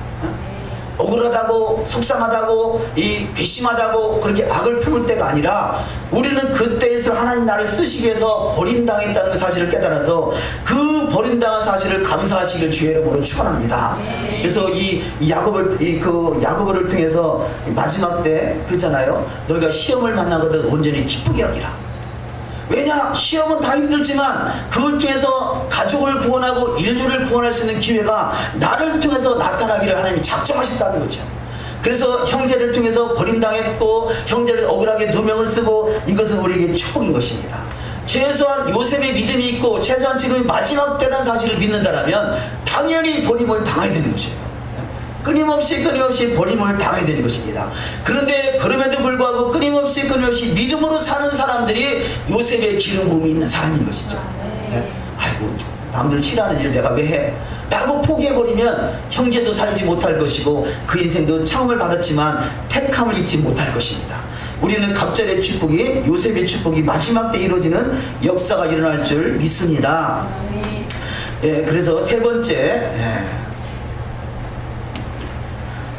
억울하다고 속상하다고 이 괘씸하다고 그렇게 악을 품을 때가 아니라 우리는 그때에서 하나님 나를 쓰시기 위해서 버림당했다는 그 사실을 깨달아서 그 버림당한 사실을 감사하시길 주의 이름으로 축원합니다. 그래서 이 야고보를 통해서 마지막 때 그러잖아요. 너희가 시험을 만나거든 온전히 기쁘게 여기라. 왜냐? 시험은 다 힘들지만 그걸 통해서 가족을 구원하고 인류를 구원할 수 있는 기회가 나를 통해서 나타나기를 하나님이 작정하셨다는 거죠. 그래서 형제를 통해서 버림당했고 형제를 억울하게 누명을 쓰고 이것은 우리에게 축복인 것입니다. 최소한 요셉의 믿음이 있고 최소한 지금 마지막 때라는 사실을 믿는다면 당연히 버림을 당해야 되는 것이에요. 끊임없이 버림을 당해야 되는 것입니다. 그런데 그럼에도 불구하고 끊임없이 믿음으로 사는 사람들이 요셉의 기름 부음이 있는 사람인 것이죠. 네? 아이고 남들 싫어하는 일을 내가 왜 해? 라고 포기해버리면 형제도 살지 못할 것이고 그 인생도 차움을 받았지만 택함을 입지 못할 것입니다. 우리는 갑절의 축복이 요셉의 축복이 마지막 때 이루어지는 역사가 일어날 줄 믿습니다. 예, 그래서 세 번째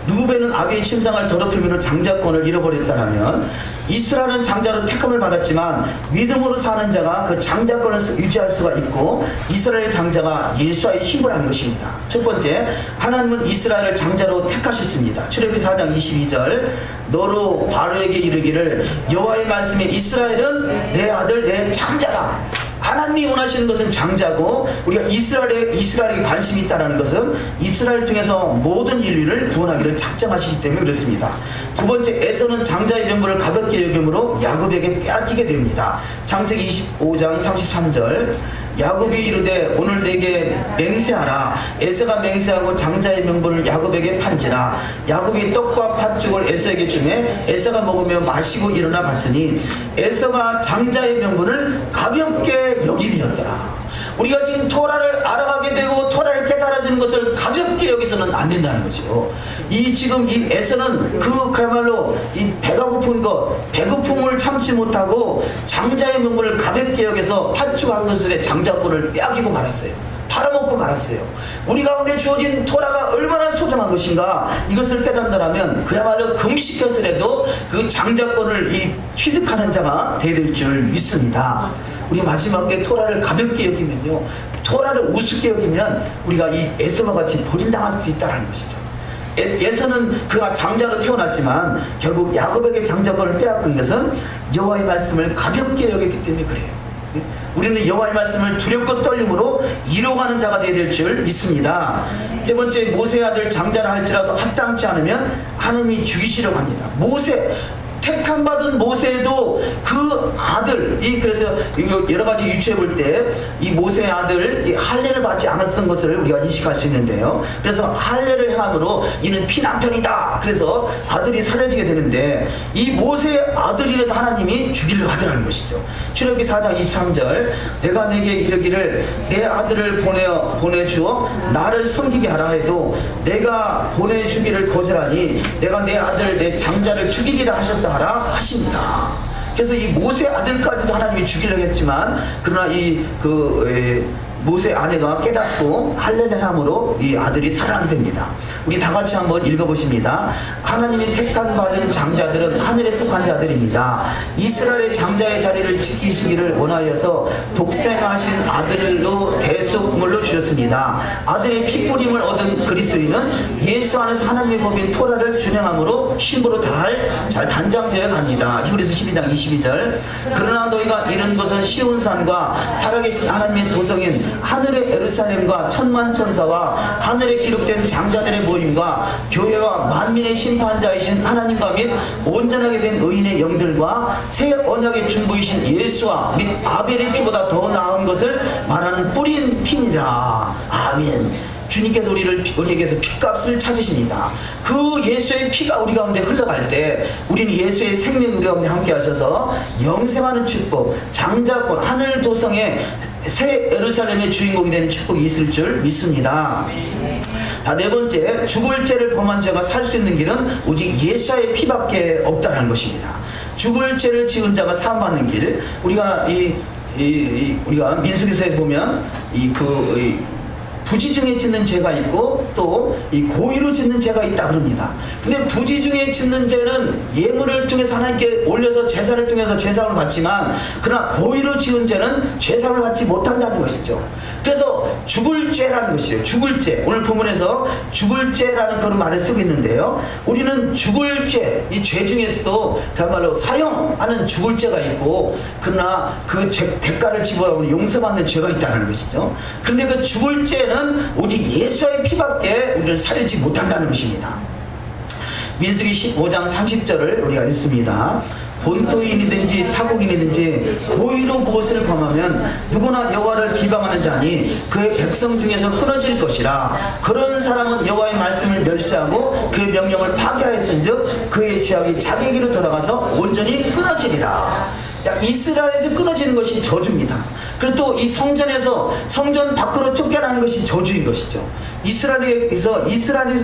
누구베는 아비의 침상을 더럽히며 장자권을 잃어버렸다면 이스라엘은 장자로 택함을 받았지만 믿음으로 사는 자가 그 장자권을 유지할 수가 있고 이스라엘 장자가 예수와의 신분을 한 것입니다. 첫 번째, 하나님은 이스라엘을 장자로 택하셨습니다. 출애굽기 4장 22절 너로 바로에게 이르기를 여호와의 말씀에 이스라엘은 내 아들 내 장자다. 하나님이 원하시는 것은 장자고 우리가 이스라엘에게 관심이 있다는 것은 이스라엘 통해서 모든 인류를 구원하기를 작정하시기 때문에 그렇습니다. 두 번째, 에서는 장자의 명분을 가볍게 여김으로 야곱에게 빼앗기게 됩니다. 창세기 25장 33절 야곱이 이르되 오늘 내게 맹세하라. 에서가 맹세하고 장자의 명분을 야곱에게 판지라. 야곱이 떡과 팥죽을 에서에게 주매 에서가 먹으며 마시고 일어나 갔으니 에서가 장자의 명분을 가볍게 여김이었더라. 우리가 지금 토라를 알아가게 되고 토라를 깨달아지는 것을 가볍게 여기서는 안 된다는 거죠. 지금 이 에서는 그야말로 이 배가 고픈 것, 배고픔을 참지 못하고 장자의 명분을 가볍게 여겨서 팥죽 한 것에 장자권을 빼앗기고 말았어요. 팔아먹고 말았어요. 우리 가운데 주어진 토라가 얼마나 소중한 것인가 이것을 깨닫는다면 그야말로 금식해서라도 그 장자권을 취득하는 자가 되어야 될 줄 믿습니다. 우리 마지막에 토라를 가볍게 여기면요, 토라를 우습게 여기면 우리가 이 에서와 같이 버림당할 수도 있다는 것이죠. 에서는 그가 장자로 태어났지만 결국 야곱에게 장자권을 빼앗긴 것은 여호와의 말씀을 가볍게 여겼기 때문에 그래요. 우리는 여호와의 말씀을 두렵고 떨림으로 이뤄가는 자가 되어야 될 줄 믿습니다. 세 번째, 모세의 아들 장자라 할지라도 합당치 않으면 하나님이 죽이시려고 합니다. 택함 받은 모세도 그 아들, 그래서 여러 가지 유추해 볼 때 이 모세의 아들 할례를 받지 않았던 것을 우리가 인식할 수 있는데요. 그래서 할례를 행함으로 이는 피난편이다. 그래서 아들이 살려지게 되는데 이 모세의 아들이라도 하나님이 죽이려고 하더라는 것이죠. 출애굽기 4장 23절 내가 내게 이르기를 내 아들을 보내주어 나를 섬기게 하라 해도 내가 보내주기를 거절하니 내가 내 아들 내 장자를 죽이리라 하셨다 하라 하십니다. 그래서 이 모세 아들까지도 하나님이 죽이려고 했지만 그러나 모세 아내가 깨닫고 할례를 함으로 이 아들이 살아나게 됩니다. 우리 다 같이 한번 읽어보십니다. 하나님이 택한 받은 장자들은 하늘에 속한 자들입니다. 이스라엘의 장자의 자리를 지키시기를 원하여서 독생하신 아들로 대속물로 주셨습니다. 아들의 피뿌림을 얻은 그리스도인은 예수 안에서 하나님의 법인 토라를 준행함으로 신부로 잘 단장되어 갑니다. 히브리서 12장 22절 그러나 너희가 이른 것은 시온산과 살아계신 하나님의 도성인 하늘의 예루살렘과 천만 천사와 하늘에 기록된 장자들의 모임과 교회와 만민의 심판자이신 하나님과 및 온전하게 된 의인의 영들과 새 언약의 중보이신 예수와 및 아벨의 피보다 더 나은 것을 말하는 뿌린 피니라. 아멘. 주님께서 우리에게서 피값을 찾으십니다. 그 예수의 피가 우리 가운데 흘러갈 때 우리는 예수의 생명이 우리 가운데 함께 하셔서 영생하는 축복, 장자권, 하늘 도성의 새 예루살렘의 주인공이 되는 축복이 있을 줄 믿습니다. 네 번째, 죽을 죄를 범한 자가 살 수 있는 길은 오직 예수의 피밖에 없다는 것입니다. 죽을 죄를 지은 자가 사함받는 길, 우리가 우리가 민수기서에 보면 부지 중에 짓는 죄가 있고 또 이 고의로 짓는 죄가 있다 그럽니다. 근데 부지 중에 짓는 죄는 예물을 통해서 하나님께 올려서 제사를 통해서 죄사함을 받지만, 그러나 고의로 지은 죄는 죄사함을 받지 못한다는 것이죠. 그래서 죽을 죄라는 것이에요. 죽을 죄. 오늘 본문에서 죽을 죄라는 그런 말을 쓰고 있는데요. 우리는 죽을 죄, 이 죄 중에서도 그야말로 사형하는 죽을 죄가 있고, 그러나 그 대가를 지불하고 용서받는 죄가 있다는 것이죠. 그런데 그 죽을 죄는 오직 예수의 피밖에 우리를 살리지 못한다는 것입니다. 민수기 15장 30절을 우리가 읽습니다. 본토인이든지 타국인이든지 고의로 무엇을 범하면 누구나 여호와를 비방하는 자니 그의 백성 중에서 끊어질 것이라. 그런 사람은 여호와의 말씀을 멸시하고 그의 명령을 파괴하였은즉 그의 죄악이 자기에게로 돌아가서 온전히 끊어지리라. 이스라엘에서 끊어지는 것이 저주입니다. 그리고 또 이 성전에서 성전 밖으로 쫓겨나는 것이 저주인 것이죠. 이스라엘에서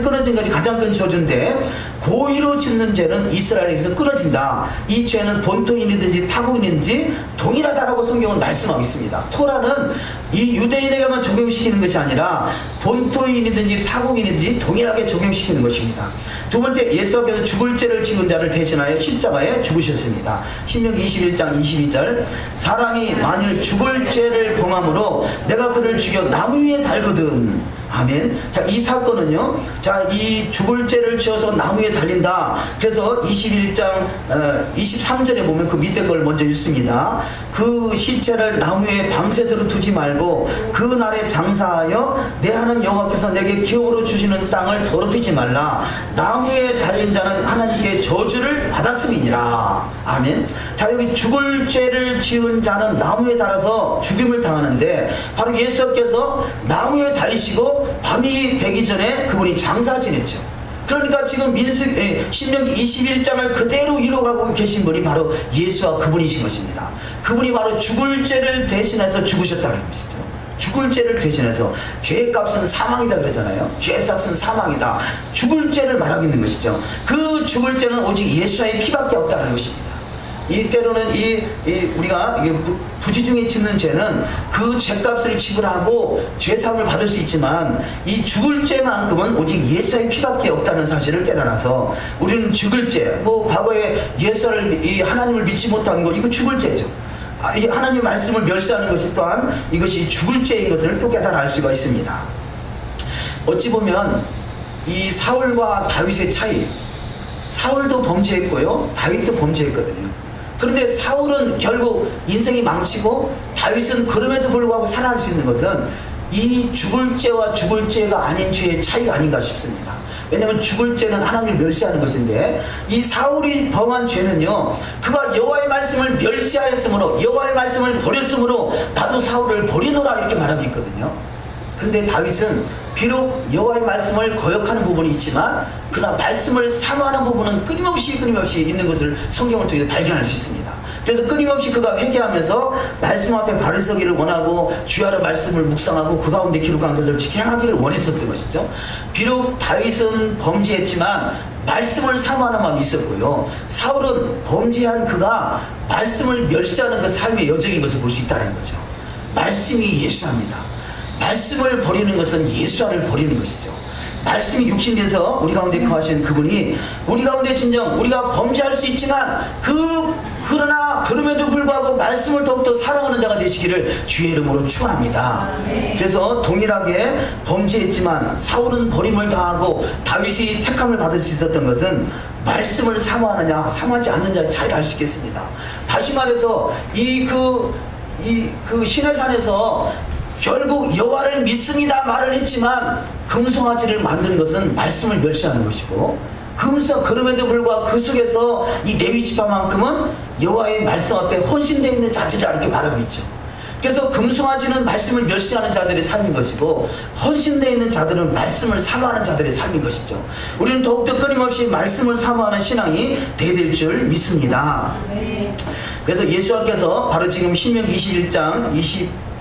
끊어진 것이 가장 큰 저주인데, 고의로 짓는 죄는 이스라엘에서 끊어진다. 이 죄는 본토인이든지 타국인이든지 동일하다라고 성경은 말씀하고 있습니다. 토라는 이 유대인에게만 적용시키는 것이 아니라 본토인이든지 타국인이든지 동일하게 적용시키는 것입니다. 두 번째, 예수께서 죽을 죄를 지은 자를 대신하여 십자가에 죽으셨습니다. 신명기 21장 22절, 사람이 만일 죽을 죄를 범함으로 내가 그를 죽여 나무 위에 달거든. 아멘. 자, 이 사건은요, 자, 이 죽을 죄를 지어서 나무에 달린다. 그래서 21장 23절에 보면 그 밑에 걸 먼저 읽습니다. 그 시체를 나무에 밤새도록 두지 말고 그 날에 장사하여 내 하나님 여호와께서 내게 기업으로 주시는 땅을 더럽히지 말라. 나무에 달린 자는 하나님께 저주를 받았음이니라. 아멘. 자, 여기 죽을 죄를 지은 자는 나무에 달아서 죽임을 당하는데, 바로 예수께서 나무에 달리시고 밤이 되기 전에 그분이 장사 지냈죠. 그러니까 지금 신명기 21장을 그대로 이뤄가고 계신 분이 바로 예수와 그분이신 것입니다. 그분이 바로 죽을 죄를 대신해서 죽으셨다는 것이죠. 죽을 죄를 대신해서, 죄의 값은 사망이다 그러잖아요. 죄의 값은 사망이다. 죽을 죄를 말하고 있는 것이죠. 그 죽을 죄는 오직 예수의 피밖에 없다는 것입니다. 이때로는 우리가 부지 중에 짓는 죄는 그 죄값을 지불하고 죄사함을 받을 수 있지만, 이 죽을 죄만큼은 오직 예수의 피밖에 없다는 사실을 깨달아서 우리는 죽을 죄, 과거에 하나님을 믿지 못한 것, 이거 죽을 죄죠. 하나님의 말씀을 멸시하는 것이 또한 이것이 죽을 죄인 것을 또 깨달아 알 수가 있습니다. 어찌 보면 이 사울과 다윗의 차이, 사울도 범죄했고요, 다윗도 범죄했거든요. 그런데 사울은 결국 인생이 망치고, 다윗은 그럼에도 불구하고 살아날 수 있는 것은 이 죽을 죄와 죽을 죄가 아닌 죄의 차이가 아닌가 싶습니다. 왜냐하면 죽을 죄는 하나님을 멸시하는 것인데, 이 사울이 범한 죄는요, 그가 여호와의 말씀을 멸시하였으므로, 여호와의 말씀을 버렸으므로 나도 사울을 버리노라 이렇게 말하고 있거든요. 그런데 다윗은 비록 여호와의 말씀을 거역하는 부분이 있지만, 그러나 말씀을 사모하는 부분은 끊임없이 있는 것을 성경을 통해 발견할 수 있습니다. 그래서 끊임없이 그가 회개하면서 말씀 앞에 바로 서기를 원하고 주야로 말씀을 묵상하고 그 가운데 기록한 것을 행하기를 원했었던 것이죠. 비록 다윗은 범죄했지만 말씀을 사모하는 마음이 있었고요, 사울은 범죄한 그가 말씀을 멸시하는 그 삶의 여정인 것을 볼 수 있다는 거죠. 말씀이 예수합니다. 말씀을 버리는 것은 예수를 버리는 것이죠. 말씀이 육신돼서 우리 가운데 거하신 그분이 우리 가운데 진정 우리가 범죄할 수 있지만 그러나 그럼에도 불구하고 말씀을 더욱더 사랑하는 자가 되시기를 주의 이름으로 축원합니다. 그래서 동일하게 범죄했지만 사울은 버림을 당하고 다윗이 택함을 받을 수 있었던 것은 말씀을 사모하느냐 사모하지 않는 자의 차이를 알 수 있겠습니다. 다시 말해서 그 시내산에서 결국 여호와를 믿습니다 말을 했지만 금송아지를 만든 것은 말씀을 멸시하는 것이고, 그럼에도 불구하고 그 속에서 이 레위 지파만큼은 여호와의 말씀 앞에 헌신되어 있는 자들이라 이렇게 말하고 있죠. 그래서 금송아지는 말씀을 멸시하는 자들의 삶인 것이고, 헌신되어 있는 자들은 말씀을 사모하는 자들의 삶인 것이죠. 우리는 더욱더 끊임없이 말씀을 사모하는 신앙이 되어야 될 줄 믿습니다. 그래서 예수께서 바로 지금 신명기 21장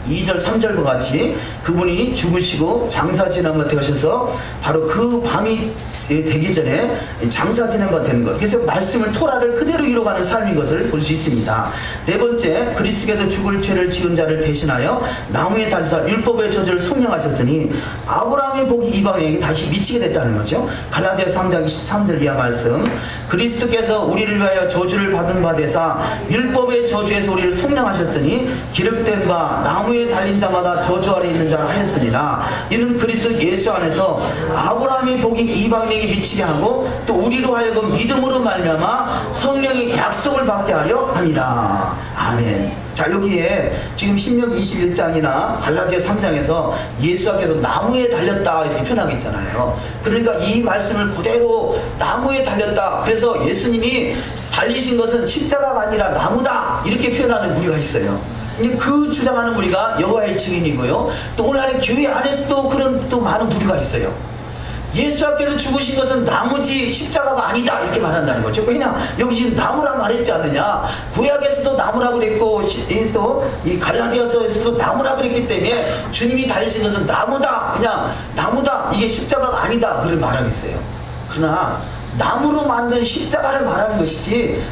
2절 3절과 같이 그분이 죽으시고 장사 지남을 되셔서 바로 그 밤이 되기 전에 장사 지낸가 되는 것. 그래서 말씀을 토라를 그대로 이뤄가는 삶인 것을 볼 수 있습니다. 네 번째, 그리스도께서 죽을 죄를 지은 자를 대신하여 나무에 달사 율법의 저주를 속량하셨으니 아브라함의 복이 이방인에게 다시 미치게 됐다는 거죠. 갈라디아 3장 23절 이하 말씀. 그리스도께서 우리를 위하여 저주를 받은 바 되사 율법의 저주에서 우리를 속량하셨으니 기록된 바 나무에 달린 자마다 저주 아래 있는 자라 하였으니라. 이는 그리스도 예수 안에서 아브라함의 복이 이방인에게 미치게 하고 또 우리로 하여금 믿음으로 말미암아 성령의 약속을 받게 하려 함이라. 아멘. 자, 여기에 지금 신명기 21장이나 갈라디아 3장에서 예수께서 나무에 달렸다 이렇게 표현하고 있잖아요. 그러니까 이 말씀을 그대로 나무에 달렸다. 그래서 예수님이 달리신 것은 십자가가 아니라 나무다 이렇게 표현하는 무리가 있어요. 근데 그 주장하는 무리가 여호와의 증인이고요. 또 오늘날의 교회 안에서도 그런 또 많은 무리가 있어요. 예수께서 죽으신 것은 나무지 십자가가 아니다 이렇게 말한다는 거죠. 왜냐, 여기 지금 나무라 말했지 않느냐. 구약에서도 나무라 그랬고 또 이 갈라디아서에서도 나무라 그랬기 때문에 주님이 달리신 것은 나무다, 그냥 나무다, 이게 십자가가 아니다 그런 말하고 있어요. 그러나 나무로 만든 십자가를 말하는 것이지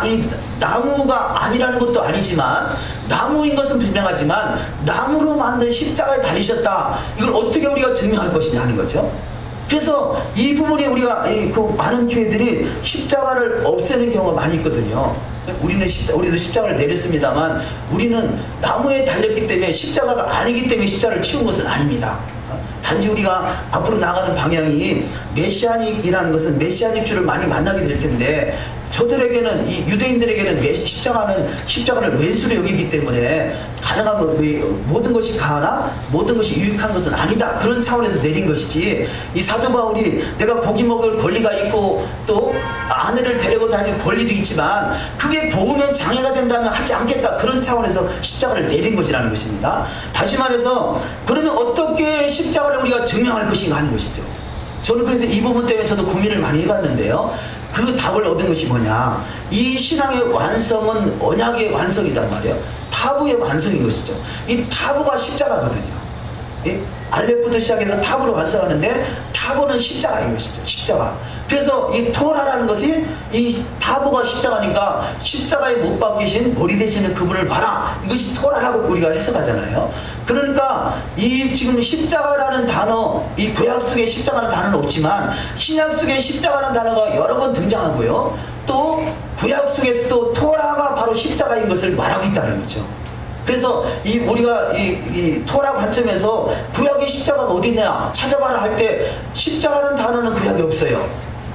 이 나무가 아니라는 것도 아니지만, 나무인 것은 분명하지만 나무로 만든 십자가에 달리셨다, 이걸 어떻게 우리가 증명할 것이냐 하는 거죠. 그래서 이 부분에 우리가 그 많은 교회들이 십자가를 없애는 경우가 많이 있거든요. 우리도 십자가를 내렸습니다만 우리는 나무에 달렸기 때문에 십자가가 아니기 때문에 십자가를 치운 것은 아닙니다. 단지 우리가 앞으로 나가는 방향이 메시아닉이라는 것은 메시아닉 주를 많이 만나게 될 텐데, 저들에게는, 이 유대인들에게는 십자가를 왼수로 여기기 때문에 가능하면 모든 것이 가하나 모든 것이 유익한 것은 아니다, 그런 차원에서 내린 것이지, 이 사도 바울이 내가 고기 먹을 권리가 있고 또 아내를 데리고 다닐 권리도 있지만 그게 복음에 장애가 된다면 하지 않겠다, 그런 차원에서 십자가를 내린 것이라는 것입니다. 다시 말해서 그러면 어떻게 십자가를 우리가 증명할 것인가 하는 것이죠. 저는 그래서 이 부분 때문에 저도 고민을 많이 해봤는데요. 그 답을 얻은 것이 뭐냐, 이 신앙의 완성은 언약의 완성이단 말이에요. 타부의 완성인 것이죠. 이 타부가 십자가거든요. 알렙부터 시작해서 타부로 완성하는데 타부는 십자가인 것이죠. 십자가. 그래서 이 토라라는 것이 이 타부가 십자가니까 십자가에 못 박히신 머리 되시는 그분을 봐라, 이것이 토라라고 우리가 해석하잖아요. 그러니까 이 지금 십자가라는 단어, 이 구약 속에 십자가라는 단어는 없지만 신약 속에 십자가라는 단어가 여러 번 등장하고요. 또 구약 속에서도 토라가 바로 십자가인 것을 말하고 있다는 거죠. 그래서 우리가 이 토라 관점에서 구약의 십자가가 어디 있냐 찾아봐라 할 때 십자가라는 단어는 구약에 없어요.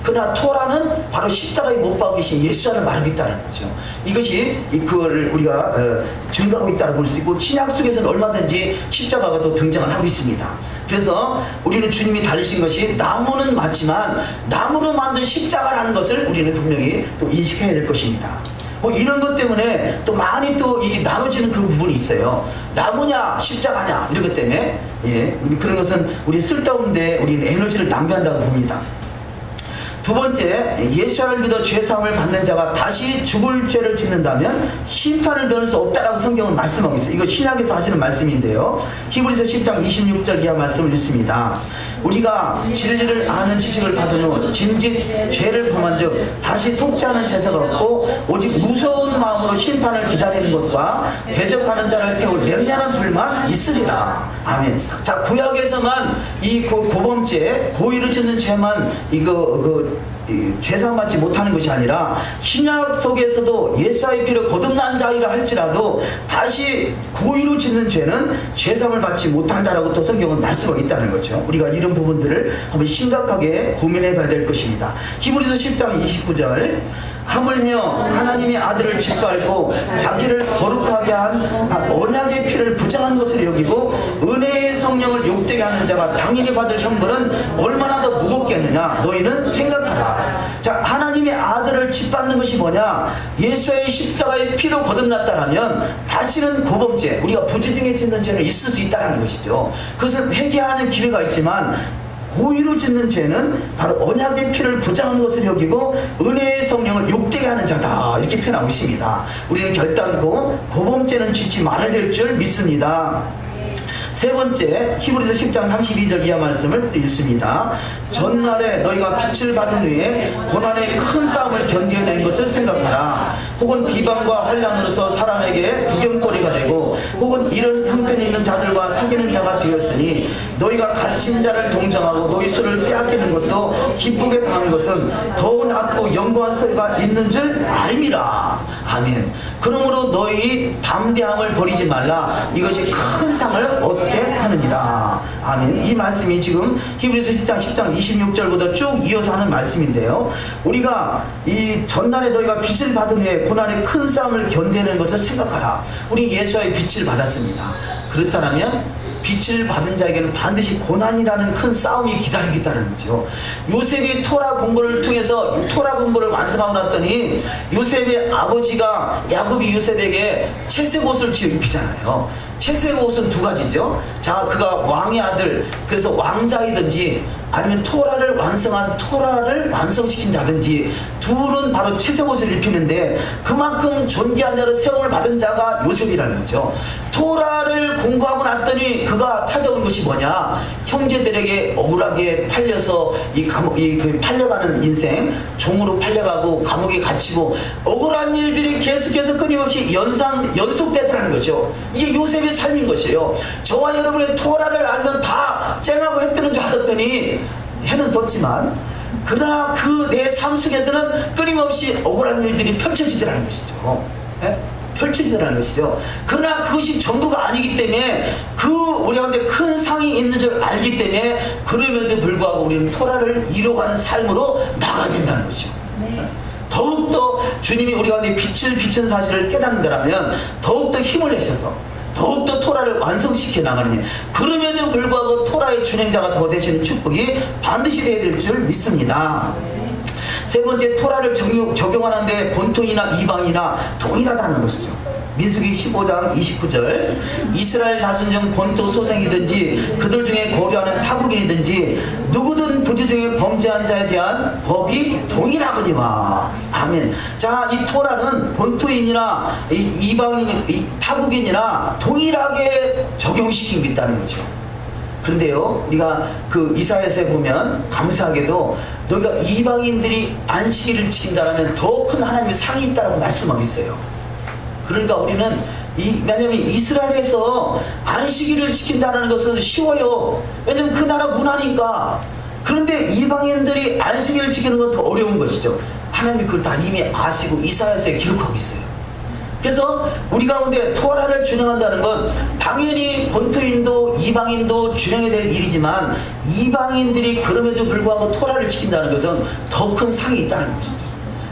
그러나 토라는 바로 십자가에 못 박히신 예수를 말하고 있다는 거죠. 이것이 그걸 우리가 증거하고 있다고 볼 수 있고, 신약 속에서는 얼마든지 십자가가 또 등장을 하고 있습니다. 그래서 우리는 주님이 달리신 것이 나무는 맞지만 나무로 만든 십자가라는 것을 우리는 분명히 또 인식해야 될 것입니다. 이런 것 때문에 또 많이 또 나눠지는 그 부분이 있어요. 나무냐 십자가냐 이런 것 때문에 그런 것은 우리 쓸데없는데 우리는 에너지를 낭비한다고 봅니다. 두 번째, 예수를 믿어 죄사함을 받는 자가 다시 죽을 죄를 짓는다면 심판을 면할 수 없다라고 성경은 말씀하고 있어요. 이거 신약에서 하시는 말씀인데요. 히브리서 10장 26절 이하 말씀을 읽습니다. 우리가 진리를 아는 지식을 받은 후 짐짓 죄를 범한 즉 다시 속지 않은 제사가 없고 오직 무서운 마음으로 심판을 기다리는 것과 대적하는 자를 태울 렘넌한 불만 있으리라. 아멘. 자, 구약에서만 고범죄, 고의를 짓는 죄만 죄상받지 못하는 것이 아니라 신약 속에서도 예수의 피로 거듭난 자이라 할지라도 다시 고의로 짓는 죄는 죄상을 받지 못한다라고 또 성경은 말씀하고 있다는 거죠. 우리가 이런 부분들을 한번 심각하게 고민해 봐야 될 것입니다. 히브리서 10장 29절, 하물며 하나님의 아들을 짓밟고 자기를 거룩하게 한 언약의 피를 부정한 것을 여기고 은혜의 성령을 욕되게 하는 자가 당연히 받을 형벌은 얼마나 더 무겁겠느냐 너희는 생각하라. 자, 하나님의 아들을 짓밟는 것이 뭐냐, 예수의 십자가의 피로 거듭났다라면 다시는 고범죄, 우리가 부지중에 짓는 죄는 있을 수 있다는 것이죠. 그것은 회개하는 기회가 있지만 고의로 짓는 죄는 바로 언약의 피를 부정한 것을 여기고 은혜의 성령을 욕되게 하는 자다, 이렇게 표현하고 있습니다. 우리는 결단코 고범죄는 짓지 말아야 될 줄 믿습니다. 세 번째, 히브리서 10장 32절 이하 말씀을 또 읽습니다. 전날에 너희가 빛을 받은 후에 고난의 큰 싸움을 견뎌낸 것을 생각하라. 혹은 비방과 환난으로서 사람에게 구경거리가 되고 혹은 이런 형편이 있는 자들과 사귀는 자가 되었으니 너희가 갇힌 자를 동정하고 너희 소를 빼앗기는 것도 기쁘게 당하는 것은 더 낫고 영광한 소리가 있는 줄 알미라. 아멘. 그러므로 너희 담대함을 버리지 말라. 이것이 큰 상을 얻게 하느니라. 아멘. 이 말씀이 지금 히브리서 10장 26절부터 쭉 이어서 하는 말씀인데요, 우리가 이 전날에 너희가 빛을 받은 후에 고난의 큰 싸움을 견뎌내는 것을 생각하라. 우리 예수와의 빛을 받았습니다. 그렇다면 빛을 받은 자에게는 반드시 고난이라는 큰 싸움이 기다리겠다는 거죠. 요셉이 토라 공부를 통해서 토라 공부를 완성하고 났더니 요셉의 아버지가 야곱이 요셉에게 채색 옷을 지어 입히잖아요. 채색 옷은 두 가지죠. 자, 그가 왕의 아들, 그래서 왕자이든지 아니면 토라를 완성시킨 자든지 둘은 바로 채색 옷을 입히는데 그만큼 존귀한 자로 세움을 받은 자가 요셉이라는 거죠. 토라를 공부하고 났더니 그가 찾아온 것이 뭐냐? 형제들에게 억울하게 팔려서 팔려가는 인생, 종으로 팔려가고 감옥에 갇히고 억울한 일들이 계속해서 끊임없이 연속되더라는 거죠. 이게 요셉의 삶인 것이에요. 저와 여러분의 토라를 알면 다 쨍하고 해뜨는 줄 알았더니 해는 떴지만 그러나 그 내 삶 속에서는 끊임없이 억울한 일들이 펼쳐지더라는 것이죠. 펼쳐지더라는 것이죠. 그러나 그것이 전부가 아니기 때문에 우리 가운데 큰 상이 있는 줄 알기 때문에 그럼에도 불구하고 우리는 토라를 이뤄가는 삶으로 나가야 된다는 것이죠. 더욱더 주님이 우리 가운데 빛을 비춘 사실을 깨닫는다면 더욱더 힘을 내셔서 더욱더 토라를 완성시켜 나가느니 그럼에도 불구하고 토라의 준행자가 더 되시는 축복이 반드시 되어야 될 줄 믿습니다. 세 번째, 토라를 적용하는데 본토이나 이방이나 동일하다는 것이죠. 민수기 15장 29절 이스라엘 자손 중 본토 소생이든지 그들 중에 거류하는 타국인이든지 누구든 부지 중에 범죄한 자에 대한 법이 동일하거니와. 아멘. 자, 이 토라는 본토인이나 이방인, 타국인이나 동일하게 적용시키고 있다는 거죠. 그런데요, 우리가 그 이사야서에 보면 감사하게도 너희가 이방인들이 안식일을 지킨다면 더 큰 하나님의 상이 있다고 말씀하고 있어요. 그러니까 우리는 왜냐하면 이스라엘에서 안식일을 지킨다는 것은 쉬워요. 왜냐하면 그 나라 문화니까. 그런데 이방인들이 안식일을 지키는 건 더 어려운 것이죠. 하나님이 그걸 다 이미 아시고 이사야서에 기록하고 있어요. 그래서 우리 가운데 토라를 준행한다는 건 당연히 본토인도 이방인도 준행해야 될 일이지만 이방인들이 그럼에도 불구하고 토라를 지킨다는 것은 더 큰 상이 있다는 것이죠.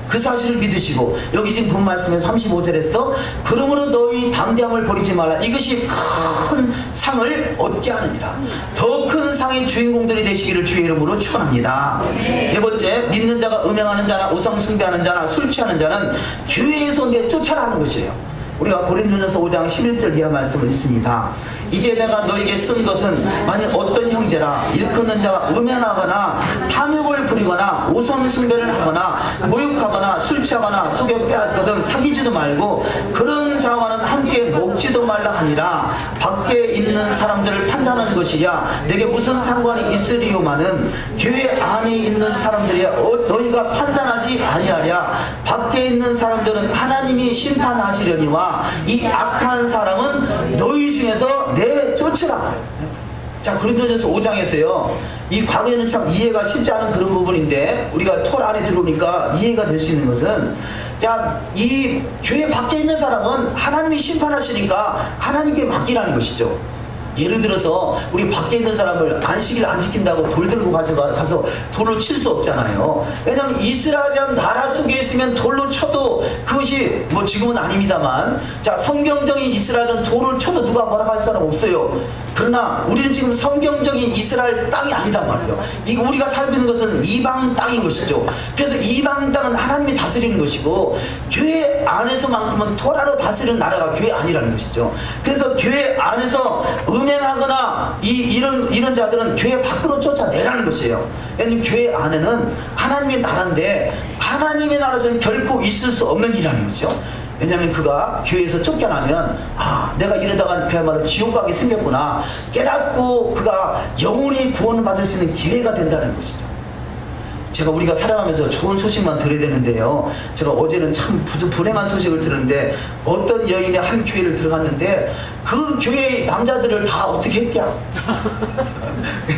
그 사실을 믿으시고 여기 지금 본 말씀은 35절에서 그러므로 너희 담대함을 버리지 말라. 이것이 큰 상을 얻게 하느니라. 더 큰 상의 주인공들이 되시기를 주의 이름으로 축원합니다. 네 번째, 믿는 자가 음행하는 자나 우상 숭배하는 자나 술 취하는 자는 교회에서 내쫓아라는 것이에요. 우리가 고린도전서 5장 11절 이하 말씀을 읽습니다. 이제 내가 너에게 쓴 것은 만일 어떤 형제라 일컫는 자가 음행하거나 탐욕을 부리거나 우상 숭배를 하거나 모욕하거나 술 취하거나 속여 빼앗거든 사귀지도 말고 그런 자와는 함께 먹지도 말라 하니라. 밖에 있는 사람들을 판단하는 것이야 내게 무슨 상관이 있으리요마는 교회 안에 있는 사람들이야 너희가 판단하지 아니하랴. 밖에 있는 사람들은 하나님이 심판하시려니와 이 악한 사람은 너희 중에서 내쫓으라. 자, 고린도전서 5장에서요 이 과거에는 참 이해가 쉽지 않은 그런 부분인데 우리가 토라 안에 들어오니까 이해가 될 수 있는 것은, 자, 이 교회 밖에 있는 사람은 하나님이 심판하시니까 하나님께 맡기라는 것이죠. 예를 들어서 우리 밖에 있는 사람을 안식일 안 지킨다고 돌 들고 가서 돌로 칠 수 없잖아요. 왜냐하면 이스라엘이라는 나라 속에 있으면 돌로 쳐도 그것이 뭐 지금은 아닙니다만, 자, 성경적인 이스라엘은 돌을 쳐도 누가 뭐라고 할 사람 없어요. 그러나 우리는 지금 성경적인 이스라엘 땅이 아니단 말이에요. 우리가 살고 있는 것은 이방 땅인 것이죠. 그래서 이방 땅은 하나님이 다스리는 것이고 교회 안에서만큼은 토라로 다스리는 나라가 교회 아니라는 것이죠. 그래서 교회 안에서 음행하거나 이런 자들은 교회 밖으로 쫓아내라는 것이에요. 왜냐하면 교회 안에는 하나님의 나라인데 하나님의 나라에서는 결코 있을 수 없는 일이라는 것이죠. 왜냐하면 그가 교회에서 쫓겨나면 내가 이러다가 그야말로 지옥 가게 생겼구나 깨닫고 그가 영원히 구원을 받을 수 있는 기회가 된다는 것이죠. 제가 우리가 살아가면서 좋은 소식만 들어야 되는데요, 제가 어제는 참 불행한 소식을 들었는데 어떤 여인이 한 교회를 들어갔는데 그 교회의 남자들을 다 어떻게 했냐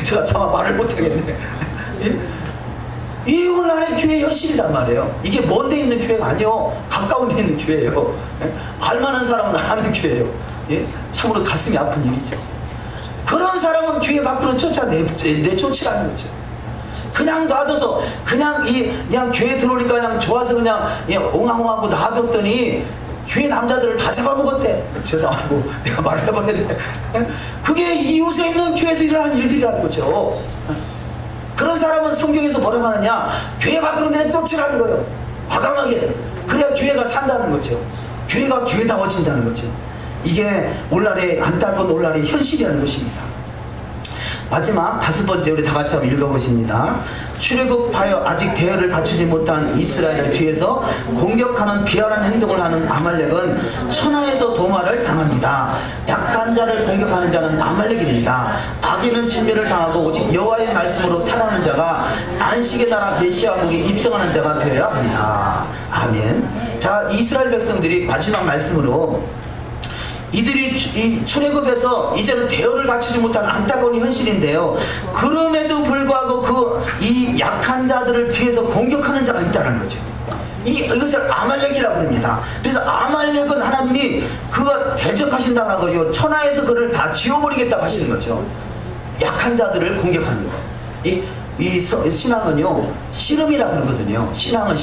제가 차마 말을 못하겠네. 이 오늘날의 교회 현실이란 말이에요. 이게 먼 데 있는 교회가 아니요, 가까운 데 있는 교회예요. 알만한 사람은 아는 교회예요. 참으로 가슴이 아픈 일이죠. 그런 사람은 교회 밖으로 내쫓으라는 거죠. 그냥 놔둬서 그냥 교회 들어오니까 그냥 좋아서 그냥 옹항옹하고 놔뒀더니 교회 남자들을 다 잡아먹었대. 죄송하고 내가 말을 해버렸네. 그게 이웃에 있는 교회에서 일어나는 일들이라는 거죠. 그런 사람은 성경에서 뭐라고 하느냐, 교회 밖으로 내쫓으라는 거예요. 과감하게. 그래야 교회가 산다는 거죠. 교회가 교회다워진다는 거죠. 이게 오늘날의 안타까운 오늘날의 현실이라는 것입니다. 마지막 5번째 우리 다 같이 한번 읽어보십니다. 출애굽하여 아직 대열을 갖추지 못한 이스라엘을 뒤에서 공격하는 비열한 행동을 하는 아말렉은 천하에서 도마를 당합니다. 약한 자를 공격하는 자는 아말렉입니다. 악인은 진멸을 당하고 오직 여호와의 말씀으로 살아가는 자가 안식의 나라 메시아국에 입성하는 자가 되어야 합니다. 아멘. 자, 이스라엘 백성들이 마지막 말씀으로 이들이 이 출애굽에서 이제는 대열을 갖추지 못한 안타까운 현실인데요, 그럼에도 불구하고 이 약한 자들을 뒤에서 공격하는 자가 있다는 거죠. 이것을 아말렉이라고 합니다. 그래서 아말렉은 하나님이 그가 대적하신다는 거죠. 천하에서 그를 다 지워버리겠다고 하시는 거죠. 약한 자들을 공격하는 거. 이 신앙은요, 씨름이라고 그러거든요. 신앙은